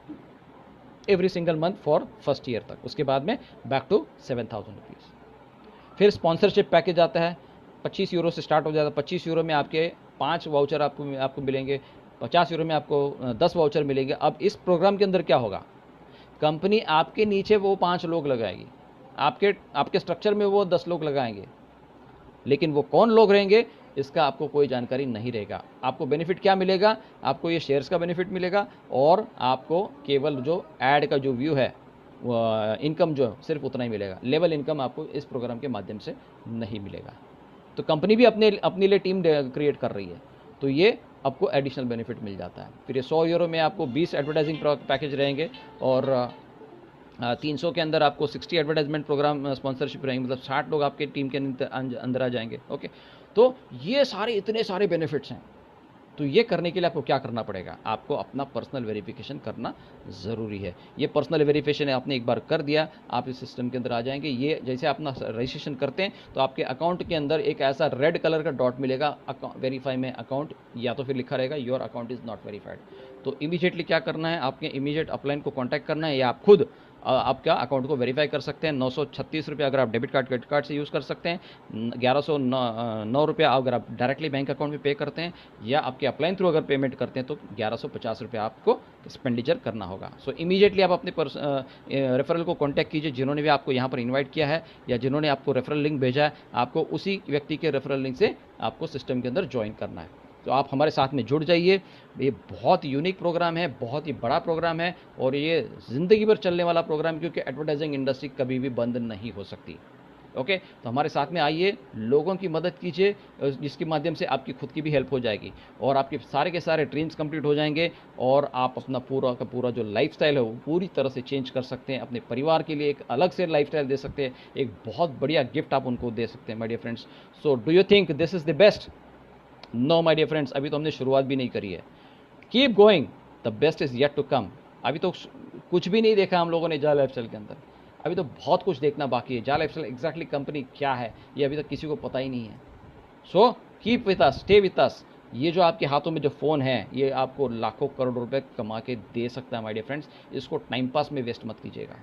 every single month for first year तक। उसके बाद में बैक टू 7,000 रुपीज़। फिर स्पॉन्सरशिप पैकेज आता है, 25 यूरो से स्टार्ट हो जाता है। 25 यूरो में आपके 5 वाउचर आपको मिलेंगे, 50 यूरो में आपको 10 वाउचर मिलेंगे। अब इस प्रोग्राम के अंदर क्या होगा, कंपनी आपके नीचे वो 5 लोग लगाएगी, आपके स्ट्रक्चर में वो 10 लोग लगाएंगे, लेकिन वो कौन लोग रहेंगे इसका आपको कोई जानकारी नहीं रहेगा। आपको बेनिफिट क्या मिलेगा, आपको ये शेयर्स का बेनिफिट मिलेगा, और आपको केवल जो ऐड का जो व्यू है, इनकम जो सिर्फ उतना ही मिलेगा। लेवल इनकम आपको इस प्रोग्राम के माध्यम से नहीं मिलेगा। तो कंपनी भी अपने लिए टीम क्रिएट कर रही है, तो ये आपको एडिशनल बेनिफिट मिल जाता है। फिर ये 100 यूरो में आपको 20 एडवर्टाइजिंग पैकेज रहेंगे, और 300 के अंदर आपको 60 एडवर्टाइजमेंट प्रोग्राम स्पॉन्सरशिप रहेंगे, मतलब 60 लोग आपके टीम के अंदर आ जाएंगे। ओके, तो ये सारे इतने सारे बेनिफिट्स हैं। तो ये करने के लिए आपको क्या करना पड़ेगा, आपको अपना पर्सनल वेरिफिकेशन करना ज़रूरी है। ये पर्सनल वेरिफिकेशन आपने एक बार कर दिया, आप इस सिस्टम के अंदर आ जाएंगे। ये जैसे अपना रजिस्ट्रेशन करते हैं, तो आपके अकाउंट के अंदर एक ऐसा रेड कलर का डॉट मिलेगा, वेरीफाई में अकाउंट, या तो फिर लिखा रहेगा your account is not verified. तो इमीडिएटली क्या करना है, आपके इमीडिएट अपलाइन को कॉन्टैक्ट करना है, या आप खुद आपका अकाउंट को वेरीफाई कर सकते हैं। 936 रुपये अगर आप डेबिट कार्ड क्रेडिट कार्ड से यूज़ कर सकते हैं, 1109 रुपये अगर आप डायरेक्टली बैंक अकाउंट में पे करते हैं, या आपके अपलाइन थ्रू अगर पेमेंट करते हैं तो 1150 रुपये आपको एक्सपेंडिचर करना होगा। सो इमीडिएटली आप अपने रेफरल को कॉन्टैक्ट कीजिए, जिन्होंने भी आपको यहाँ पर इन्वाइट किया है या जिन्होंने आपको रेफरल लिंक भेजा है, आपको उसी व्यक्ति के रेफरल लिंक से आपको सिस्टम के अंदर ज्वाइन करना है। तो आप हमारे साथ में जुड़ जाइए। ये बहुत यूनिक प्रोग्राम है, बहुत ही बड़ा प्रोग्राम है, और ये ज़िंदगी भर चलने वाला प्रोग्राम, क्योंकि एडवर्टाइजिंग इंडस्ट्री कभी भी बंद नहीं हो सकती। ओके, तो हमारे साथ में आइए, लोगों की मदद कीजिए, जिसके माध्यम से आपकी खुद की भी हेल्प हो जाएगी और आपके सारे के सारे ड्रीम्स कंप्लीट हो जाएंगे और आप अपना पूरा का पूरा जो लाइफस्टाइल है वो पूरी तरह से चेंज कर सकते हैं। अपने परिवार के लिए एक अलग से लाइफस्टाइल दे सकते हैं, एक बहुत बढ़िया गिफ्ट आप उनको दे सकते हैं my dear friends. So do you think this is the best? No my dear friends, अभी तो हमने शुरुआत भी नहीं करी है। Keep going, the best is yet to come. अभी तो कुछ भी नहीं देखा हम लोगों ने जा लाइफस्टाइल के अंदर, अभी तो बहुत कुछ देखना बाकी है। जा लाइफस्टाइल एग्जैक्टली कंपनी क्या है ये अभी तक किसी को पता ही नहीं है। So keep with us, stay with us. ये जो आपके हाथों में जो फ़ोन है ये आपको लाखों करोड़ रुपए कमा के दे सकता है माय डियर फ्रेंड्स। इसको टाइम पास में वेस्ट मत कीजिएगा।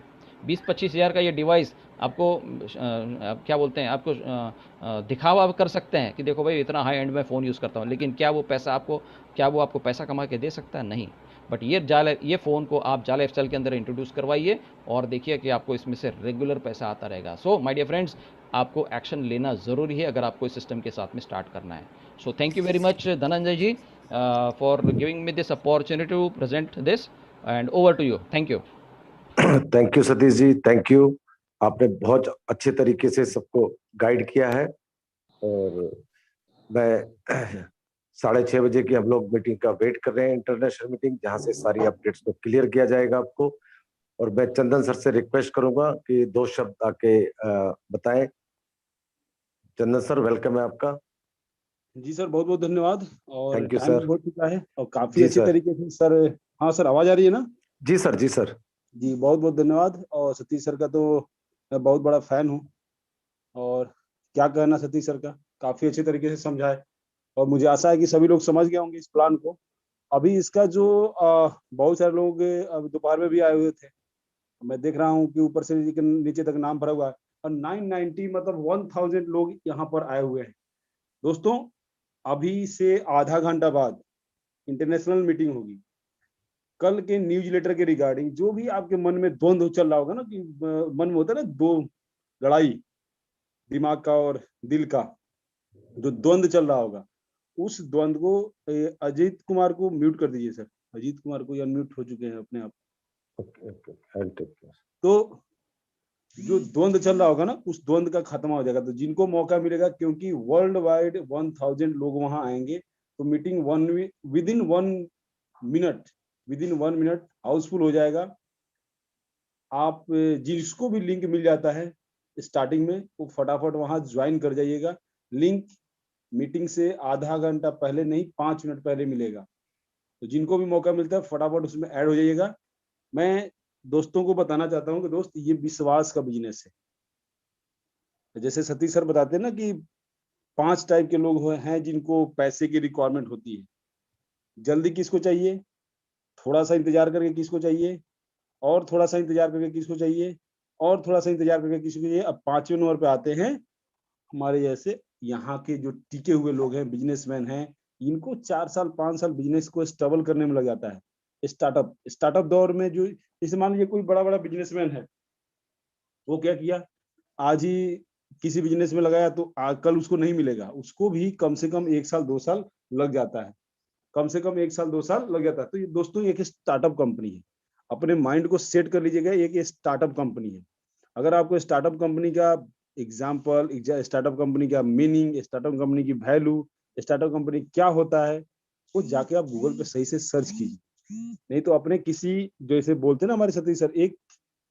20-25 हज़ार का ये डिवाइस आपको क्या बोलते हैं, आपको दिखावा कर सकते हैं कि देखो भाई इतना हाई एंड में फ़ोन यूज़ करता हूँ, लेकिन क्या वो आपको पैसा कमा के दे सकता है? नहीं। बट ये फ़ोन को आप जाला लाइफस्टाइल के अंदर इंट्रोड्यूस करवाइए और देखिए कि आपको इसमें से रेगुलर पैसा आता रहेगा। सो माय डियर फ्रेंड्स, आपको एक्शन लेना ज़रूरी है अगर आपको इस सिस्टम के साथ में स्टार्ट करना है। सो thank you very much Dhananjay ji for giving me this opportunity to present this, and over to you. Thank you. Thank you Satish ji, thank you. आपने बहुत अच्छे तरीके से सबको गाइड किया है और मैं 6:30 बजे की हम लोग मीटिंग का वेट कर रहे हैं, इंटरनेशनल मीटिंग, जहां से सारी अपडेट्स को क्लियर किया जाएगा आपको। और मैं चंदन सर से रिक्वेस्ट करूंगा कि 2 शब्द आके बताएं। चंदन सर, वेलकम है आपका। जी सर, बहुत बहुत धन्यवाद। और थैंक यू टाइम भी सर। हो चुका है और काफी जी अच्छे सर। तरीके से सर। हाँ सर, आवाज आ रही है ना? जी सर, जी सर। जी, बहुत बहुत धन्यवाद। और सतीश सर का तो मैं बहुत बड़ा फैन हूँ। और क्या कहना सतीश सर का, काफी अच्छे तरीके से समझाए और मुझे आशा है कि सभी लोग समझ गए होंगे इस प्लान को। अभी इसका जो बहुत सारे लोग अभी दोपहर में भी आए हुए थे। मैं देख रहा हूँ कि ऊपर से नीचे तक नाम भरा हुआ है और 990 मतलब 1000 लोग यहाँ पर आए हुए हैं। दोस्तों, अभी से आधा घंटा बाद इंटरनेशनल मीटिंग होगी। कल के न्यूज लेटर के रिगार्डिंग जो भी आपके मन में द्वंद्व चल रहा होगा ना, कि मन में होता है ना दो लड़ाई, दिमाग का और दिल का, जो द्वंद्व चल रहा होगा, उस द्वंद्व को अजीत कुमार को म्यूट कर दीजिए सर। अजीत कुमार को अनम्यूट हो चुके हैं अपने आप। Okay okay, I'll take care। तो जो द्वंद्व चल रहा होगा ना, उस द्वंद्व का खात्मा हो जाएगा। तो जिनको मौका मिलेगा, क्योंकि वर्ल्ड वाइड 1000 लोग वहां आएंगे, तो meeting with in 1 minute Housefull हो जाएगा। आप जिसको भी लिंक मिल जाता है स्टार्टिंग में, वो फटाफट वहां ज्वाइन कर जाइएगा। लिंक मीटिंग से आधा घंटा पहले नहीं, 5 मिनट पहले मिलेगा। तो जिनको भी मौका मिलता है फटाफट उसमें ऐड हो जाइएगा। मैं दोस्तों को बताना चाहता हूँ कि दोस्त, ये विश्वास का बिजनेस है। जैसे सतीश सर बताते हैं ना कि 5 टाइप के लोग हैं जिनको पैसे की रिक्वायरमेंट होती है। जल्दी किसको चाहिए, थोड़ा सा इंतजार करके किसको चाहिए, और थोड़ा सा इंतजार करके किसको चाहिए, और थोड़ा सा इंतजार करके किसको चाहिए। अब 5वें नंबर पे आते हैं हमारे जैसे यहाँ के जो टिके हुए लोग हैं, बिजनेसमैन हैं। इनको 4 साल 5 साल बिजनेस को स्टेबल करने में लग जाता है। स्टार्टअप दौर में जो, जैसे मान लीजिए कोई बड़ा बड़ा बिजनेसमैन है, वो क्या किया, आज ही किसी बिजनेस में लगाया तो कल उसको नहीं मिलेगा। उसको भी कम से कम 1 साल 2 साल लग जाता है। कम से कम 1 साल 2 साल लग जाता है। तो ये दोस्तों एक स्टार्टअप कंपनी है। अपने माइंड को सेट कर लीजिएगा, एक स्टार्टअप कंपनी है। अगर आपको स्टार्टअप कंपनी का एग्जाम्पल, स्टार्टअप कंपनी का मीनिंग, स्टार्टअप कंपनी की वैल्यू, स्टार्टअप कंपनी क्या होता है, वो जाके आप गूगल पे सही से सर्च कीजिए। नहीं तो अपने किसी, जैसे बोलते हैं ना हमारे सतीश सर, एक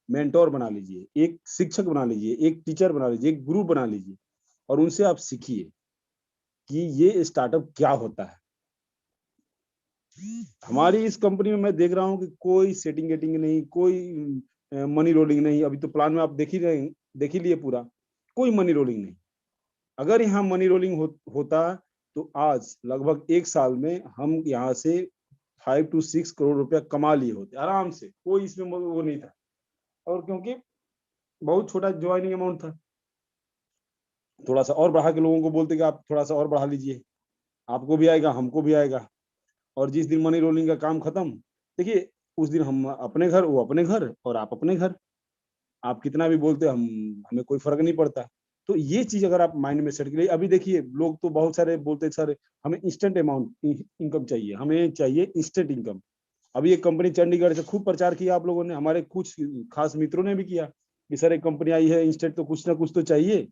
मेंटोर बना लीजिए, एक शिक्षक बना लीजिए, एक टीचर बना लीजिए, एक गुरु बना लीजिए और उनसे आप सीखिए कि ये स्टार्टअप क्या होता है। हमारी इस कंपनी में मैं देख रहा हूँ कि कोई सेटिंग गेटिंग नहीं, कोई मनी रोलिंग नहीं। अभी तो प्लान में आप देख ही लिए पूरा, कोई मनी रोलिंग नहीं। अगर यहाँ मनी रोलिंग होता तो आज लगभग 1 साल में हम यहाँ से 5 से 6 करोड़ रुपया कमा लिए होते आराम से। कोई इसमें वो नहीं था। और क्योंकि बहुत छोटा ज्वाइनिंग अमाउंट था, थोड़ा सा और बढ़ा के लोगों को बोलते कि आप थोड़ा सा और बढ़ा लीजिए, आपको भी आएगा हमको भी आएगा। और जिस दिन मनी रोलिंग का काम खत्म, देखिए, उस दिन हम अपने घर, वो अपने घर और आप अपने घर। आप कितना भी बोलते, हमें कोई फर्क नहीं पड़ता। तो ये चीज अगर आप माइंड में सेट करिए। अभी देखिए, लोग तो बहुत सारे बोलते हैं सर हमें इंस्टेंट अमाउंट इनकम चाहिए, हमें चाहिए इंस्टेंट इनकम। अभी एक कंपनी चंडीगढ़ से खूब प्रचार किया आप लोगों ने, हमारे कुछ खास मित्रों ने भी किया कि सर एक कंपनी आई है इंस्टेंट, तो कुछ ना कुछ तो चाहिए,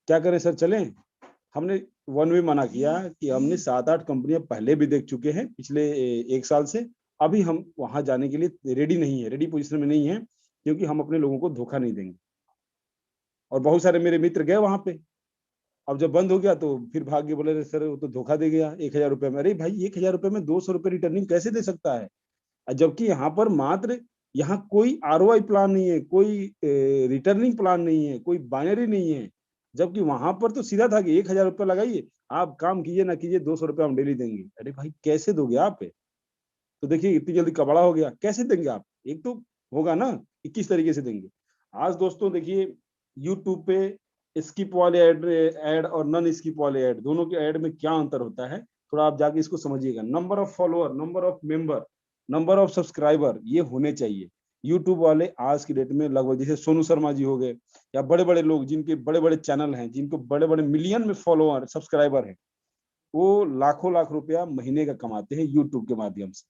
क्या करें सर, चलें? हमने वन वे मना किया कि हमने 7-8 कंपनियां पहले भी देख चुके हैं पिछले 1 साल से, अभी हम वहां जाने के लिए रेडी नहीं है, रेडी पोजीशन में नहीं है, क्योंकि हम अपने लोगों को धोखा नहीं देंगे। और बहुत सारे मेरे मित्र गए वहां पे, अब जब बंद हो गया तो फिर भाग के बोले सर वो तो धोखा दे गया 1,000 रुपए में। अरे भाई 1,000 रुपए में 200 रुपए रिटर्निंग कैसे दे सकता है? जबकि यहाँ पर मात्र, यहाँ कोई आरओआई प्लान नहीं है, कोई रिटर्निंग प्लान नहीं है, कोई बाइनरी नहीं है, जबकि वहां पर तो सीधा था कि 1,000 रुपये लगाइए, आप काम कीजिए ना कीजिए, 200 रुपये हम डेली देंगे। अरे भाई कैसे दोगे आप? तो देखिए इतनी जल्दी कबाड़ा हो गया, कैसे देंगे आप? एक तो होगा ना कि किस तरीके से देंगे। आज दोस्तों देखिए यूट्यूब पे स्किप वाले ऐड और नॉन स्किप वाले ऐड, दोनों के ऐड में क्या अंतर होता है, थोड़ा आप जाके इसको समझिएगा। Number of follower, number of member, number of subscriber, ये होने चाहिए। यूट्यूब वाले आज की डेट में लगभग, जैसे सोनू शर्मा जी हो गए या बड़े बड़े लोग जिनके बड़े बड़े चैनल हैं, जिनको बड़े बड़े मिलियन में फॉलोअर सब्सक्राइबर हैं, वो लाखों लाख रुपया महीने का कमाते हैं यूट्यूब के माध्यम से।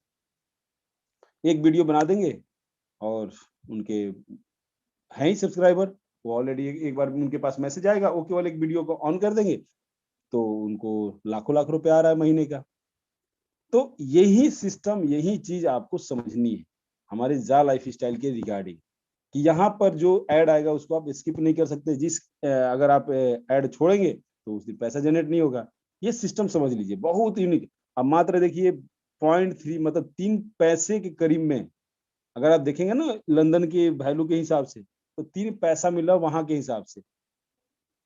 एक वीडियो बना देंगे और उनके हैं ही सब्सक्राइबर, वो ऑलरेडी एक बार उनके पास मैसेज आएगा, वो केवल एक वीडियो को ऑन कर देंगे तो उनको लाखों लाख रुपए आ रहा है महीने का। तो यही सिस्टम, यही चीज आपको समझनी है हमारे जा लाइफ स्टाइल के रिगार्डिंग, कि यहाँ पर जो ऐड आएगा उसको आप स्किप नहीं कर सकते। अगर आप ऐड छोड़ेंगे तो उस दिन पैसा जनरेट नहीं होगा। ये सिस्टम समझ लीजिए, बहुत यूनिक। अब मात्र देखिए 0.3 मतलब 3 पैसे के करीब में, अगर आप देखेंगे ना लंदन के वैल्यू के हिसाब से, तो 3 पैसा मिला वहां के हिसाब से।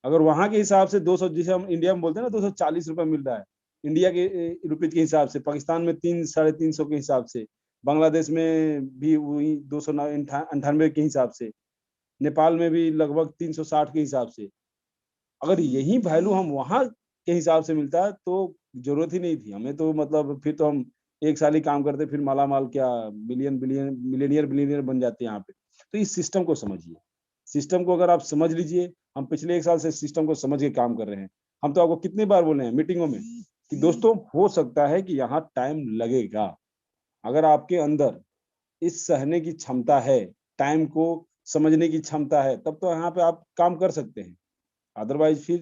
अगर वहां के हिसाब से 200, जिसे हम इंडिया में बोलते हैं ना 240 रुपए मिल रहा है इंडिया के रुपये के हिसाब से, पाकिस्तान में 300-350 के हिसाब से, बांग्लादेश में भी वही 298 के हिसाब से, नेपाल में भी लगभग 360 के हिसाब से। अगर यही वैल्यू हम वहां के हिसाब से मिलता तो जरूरत ही नहीं थी हमें, तो मतलब फिर तो हम 1 साल ही काम करते, फिर मालामाल क्या मिलियनियर बन जाते हैं यहाँ पे। तो इस सिस्टम को समझिए, सिस्टम को अगर आप समझ लीजिए, हम पिछले 1 साल से सिस्टम को समझ के काम कर रहे हैं। हम तो आपको कितनी बार बोले हैं मीटिंगों में कि दोस्तों हो सकता है कि यहाँ टाइम लगेगा, अगर आपके अंदर इस सहने की क्षमता है, टाइम को समझने की क्षमता है, तब तो यहाँ पे आप काम कर सकते हैं। अदरवाइज फिर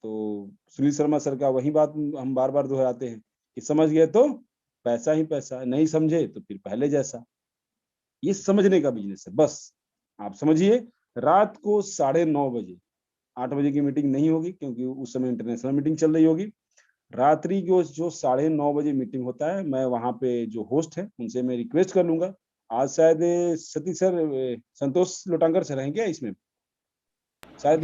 तो सुनील शर्मा सर का वही बात हम बार बार दोहराते हैं कि समझ गए तो पैसा ही पैसा, नहीं समझे तो फिर पहले जैसा। ये समझने का बिजनेस है बस। आप समझिए, रात को 9:30 बजे, 8 बजे की मीटिंग नहीं होगी क्योंकि उस समय इंटरनेशनल मीटिंग चल रही होगी। रात्रि को जो 9:30 बजे मीटिंग होता है, मैं वहां पे जो होस्ट है उनसे मैं रिक्वेस्ट कर लूंगा। आज शायद सतीश सर, संतोष लोटांकर सर हैं क्या इसमें? शायद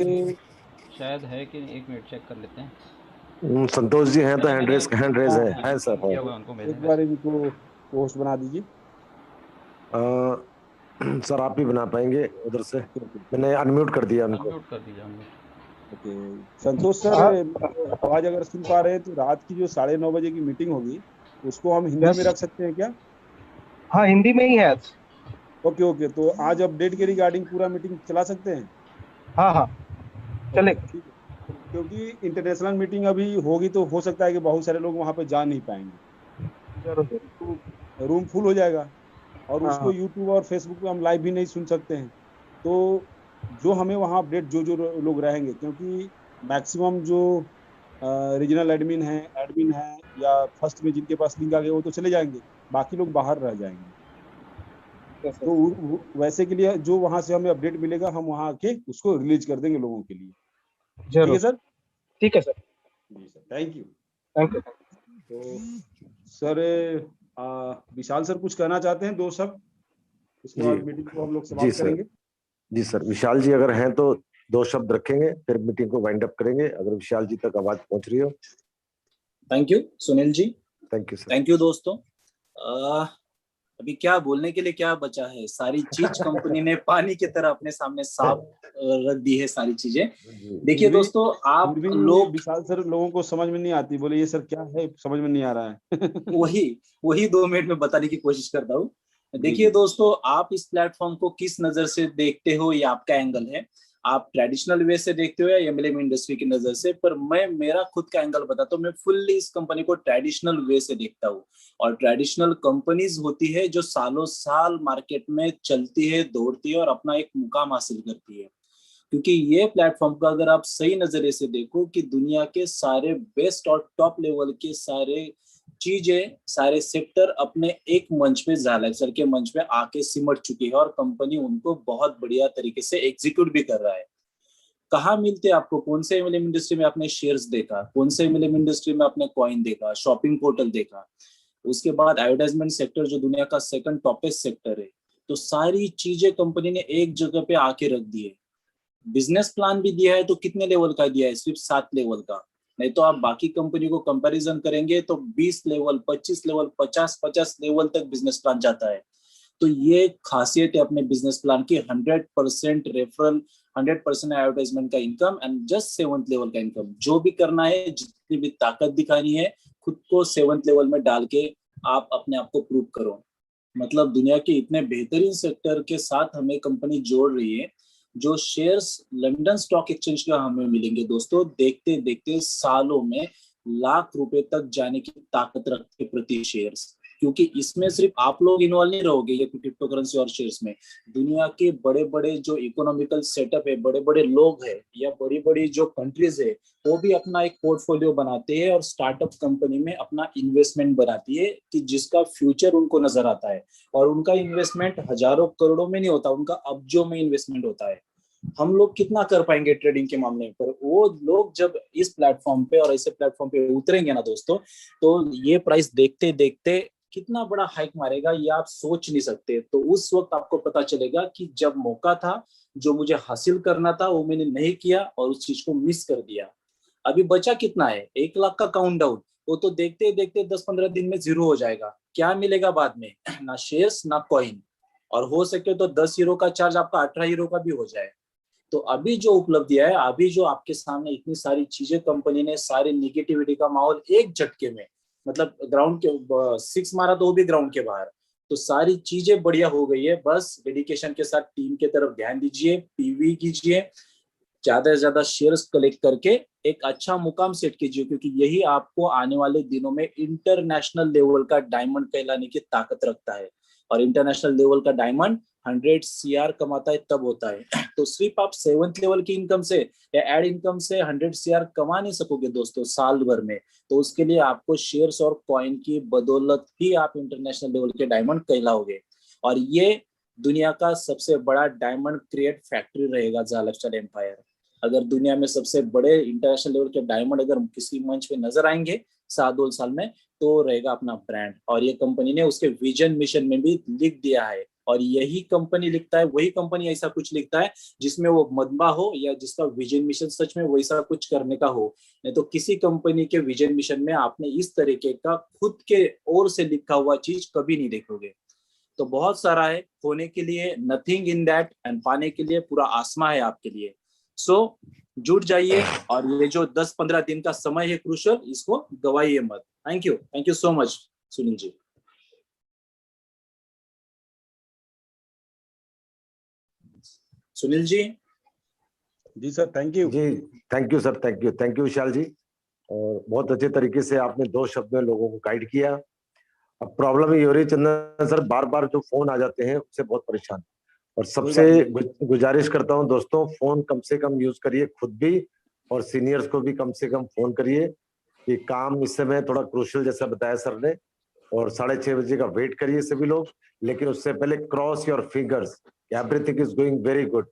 है कि नहीं, 1 मिनट चेक कर लेते हैं। संतोष जी हैं तो हैंड रेज है हाँ, सर। किया हुआ उनको एक बार इनको होस्ट बना दीजिए। सर आप भी बना पाएंगे उधर से? मैंने अनम्यूट कर दिया उनको। अनम्यूट कर दीजिए हमने। ओके संतोष सर, आवाज अगर सुन पा रहे हैं तो रात की जो 9:30 बजे की मीटिंग होगी उसको हम हिंदी में रख सकते हैं क्या? हाँ हिंदी में ही है आज। ओके ओके, तो आज अपडेट के रिगार्डिंग पूरा मीटिंग चला सकते हैं? हाँ हाँ चले। ठीक है, क्योंकि इंटरनेशनल मीटिंग अभी होगी तो हो सकता है कि बहुत सारे लोग वहां पे जा नहीं पाएंगे, तो रूम फुल हो जाएगा और हाँ, उसको यूट्यूब और फेसबुक पे हम लाइव भी नहीं सुन सकते हैं। तो जो हमें वहाँ अपडेट जो लोग रहेंगे, क्योंकि मैक्सिमम जो रीजनल एडमिन है या फर्स्ट में जिनके पास लिंक आ गया वो तो चले जाएंगे, बाकी लोग बाहर रह जाएंगे। तो वैसे के लिए जो वहां से हमें अपडेट मिलेगा हम वहां आके उसको रिलीज कर देंगे लोगों के लिए। ठीक है सर? ठीक है सर। जी sir, thank you. Thank you. तो सर विशाल सर कुछ कहना चाहते हैं दो शब्द, उसके बाद मीटिंग को हम लोग समाप्त करेंगे। जी सर, विशाल जी अगर हैं तो 2 शब्द रखेंगे, फिर मीटिंग को वाइंड अप करेंगे, अगर विशाल जी तक आवाज पहुंच रही हो। Thank you Sunil ji. Thank you sir. Thank you दोस्तों। अभी क्या बोलने के लिए क्या बचा है, सारी चीज कंपनी ने पानी की तरह अपने सामने साफ रख दी है सारी चीजें। देखिए दोस्तों, आप लोग, विशाल सर लोगों को समझ में नहीं आती, बोले ये सर क्या है, समझ में नहीं आ रहा है। वही 2 मिनट में बताने की कोशिश करता हूँ। देखिए दोस्तों, आप इस प्लेटफॉर्म को किस नजर से देखते हो, ये आपका एंगल है। आप ट्रेडिशनल वे से देखते हो या एमएलएम इंडस्ट्री की नजर से, पर मैं मेरा खुद का एंगल बताता हूँ। मैं फुल्ली इस कंपनी को ट्रेडिशनल वे से देखता हूँ। और ट्रेडिशनल कंपनीज होती है जो सालों साल मार्केट में चलती है, दौड़ती है और अपना एक मुकाम हासिल करती है। क्योंकि ये प्लेटफॉर्म का अगर आप सही नजरिए से देखो कि दुनिया के सारे बेस्ट और टॉप लेवल के सारे चीजें, सारे सेक्टर अपने एक मंच पे, ज़ालक्सर के मंच पे आके सिमट चुकी है और कंपनी उनको बहुत बढ़िया तरीके से एग्जीक्यूट भी कर रहा है। कहाँ मिलते हैं आपको? कौन से एमएलएम इंडस्ट्री में आपने शेयर्स देखा? कौन से एमएलएम इंडस्ट्री में आपने कॉइन देखा, शॉपिंग पोर्टल देखा? उसके बाद एडवर्टाइजमेंट सेक्टर जो दुनिया का सेकंड टॉपेस्ट सेक्टर है। तो सारी चीजें कंपनी ने एक जगह पे आके रख दी है। बिजनेस प्लान भी दिया है तो कितने लेवल का दिया है? सिर्फ 7 लेवल का। नहीं तो आप बाकी कंपनी को कंपैरिजन करेंगे तो 20 लेवल, 25 लेवल, 50 लेवल तक बिजनेस प्लान जाता है। तो ये खासियत है अपने बिजनेस प्लान की। 100% रेफरल, 100% एडवर्टाइजमेंट का income and just 7th level का इनकम। जो भी करना है, जितनी भी ताकत दिखानी है, खुद को 7th लेवल में डाल के आप अपने आप को प्रूव करो। मतलब दुनिया के इतने बेहतरीन सेक्टर के साथ हमें कंपनी जोड़ रही है। जो शेयर्स लंदन स्टॉक एक्सचेंज का हमें मिलेंगे दोस्तों, देखते देखते सालों में लाख रुपए तक जाने की ताकत रखते प्रति शेयर्स। क्योंकि इसमें सिर्फ आप लोग इन्वॉल्व नहीं रहोगे ये क्रिप्टो करेंसी और शेयर्स में। दुनिया के बड़े बड़े जो इकोनॉमिकल सेटअप है, बड़े बड़े लोग हैं या बड़ी बड़ी जो कंट्रीज है, वो भी अपना एक पोर्टफोलियो बनाते हैं और स्टार्टअप कंपनी में अपना इन्वेस्टमेंट बनाती है कि जिसका फ्यूचर उनको नजर आता है। और उनका इन्वेस्टमेंट हजारों करोड़ों में नहीं होता, उनका अब्जों में इन्वेस्टमेंट होता है। हम लोग कितना कर पाएंगे ट्रेडिंग के मामले पर? वो लोग जब इस प्लेटफॉर्म पे और ऐसे प्लेटफॉर्म पे उतरेंगे ना दोस्तों, तो ये प्राइस देखते देखते कितना बड़ा हाइक मारेगा ये आप सोच नहीं सकते। तो उस वक्त आपको पता चलेगा कि जब मौका था, जो मुझे हासिल करना था, वो मैंने नहीं किया और उस चीज को मिस कर दिया। अभी बचा कितना है? 1 लाख का काउंटडाउन। वो तो देखते देखते 10-15 दिन में जीरो हो जाएगा। क्या मिलेगा बाद में? ना शेयर्स ना कॉइन। और हो सके तो 10 यूरो का चार्ज आपका 18 यूरो का भी हो जाए। तो अभी जो उपलब्धियां है, अभी जो आपके सामने इतनी सारी चीजें कंपनी ने, सारी निगेटिविटी का माहौल एक झटके में, मतलब ग्राउंड के 6 मारा तो वो भी ग्राउंड के बाहर। तो सारी चीजें बढ़िया हो गई है। बस डेडिकेशन के साथ टीम के तरफ ध्यान दीजिए, पीवी कीजिए, ज्यादा से ज्यादा शेयर्स कलेक्ट करके एक अच्छा मुकाम सेट कीजिए। क्योंकि यही आपको आने वाले दिनों में इंटरनेशनल लेवल का डायमंड कहलाने की ताकत रखता है। और इंटरनेशनल लेवल का डायमंड 100 CR कमाता है तब होता है। तो सिर्फ आप 7th लेवल की इनकम से या एड इनकम से 100 CR कमा नहीं सकोगे दोस्तों साल भर में। तो उसके लिए आपको शेयर्स और कॉइन की बदौलत ही आप इंटरनेशनल लेवल के डायमंड कहलाओगे। और ये दुनिया का सबसे बड़ा डायमंड क्रिएट फैक्ट्री रहेगा ज़ालक्सर एम्पायर। अगर दुनिया में सबसे बड़े इंटरनेशनल लेवल के डायमंड अगर किसी मंच पे नजर आएंगे 7-2 साल में, तो रहेगा अपना ब्रांड। और ये कंपनी ने उसके विजन मिशन में भी लिख दिया है। और यही कंपनी लिखता है, वही कंपनी ऐसा कुछ लिखता है जिसमें वो मदबा हो या जिसका विजन मिशन सच में वैसा कुछ करने का हो। नहीं तो किसी कंपनी के विजन मिशन में आपने इस तरीके का खुद के ओर से लिखा हुआ चीज कभी नहीं देखोगे। तो बहुत सारा है होने के लिए, नथिंग इन दैट, एंड पाने के लिए पूरा आसमां है आपके लिए। सो जुट जाइए और ये जो 10-15 दिन का समय है क्रूशल, इसको गवाइए मत। Thank you so much Sunil ji. Sunil ji. जी सर, थैंक यू। जी thank you sir, thank you Vishal ji. और बहुत अच्छे तरीके से आपने 2 शब्द में लोगों को गाइड किया। अब प्रॉब्लम ये हो रही है चंदन सर, बार बार जो फोन आ जाते हैं उससे बहुत परेशान। और सबसे गुजारिश करता हूं दोस्तों, फोन कम से कम यूज करिए, खुद भी और सीनियर्स को भी कम से कम फोन करिए। कि काम इस समय थोड़ा क्रूशियल जैसा बताया सर ने, और 6:30 बजे का वेट करिए सभी लोग। लेकिन उससे पहले cross your fingers, everything is going very good.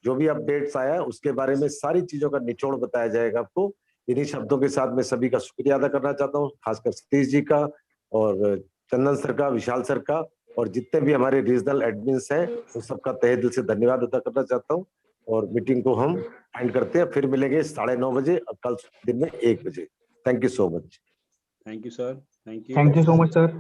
जो भी अपडेट्स आया उसके बारे में सारी चीजों का निचोड़ बताया जाएगा आपको। इन्हीं शब्दों के साथ मैं सभी का शुक्रिया अदा करना चाहता हूँ, खासकर सतीश जी का और चंदन सर का, विशाल सर का, और जितने भी हमारे रीजनल एडमिन्स हैं उन सबका तहे दिल से धन्यवाद अदा करना चाहता हूँ। और मीटिंग को हम एंड करते हैं, फिर मिलेंगे 9:30 बजे और कल दिन में 1 बजे। Thank you so much. Thank you sir. Thank you. Thank you so much sir.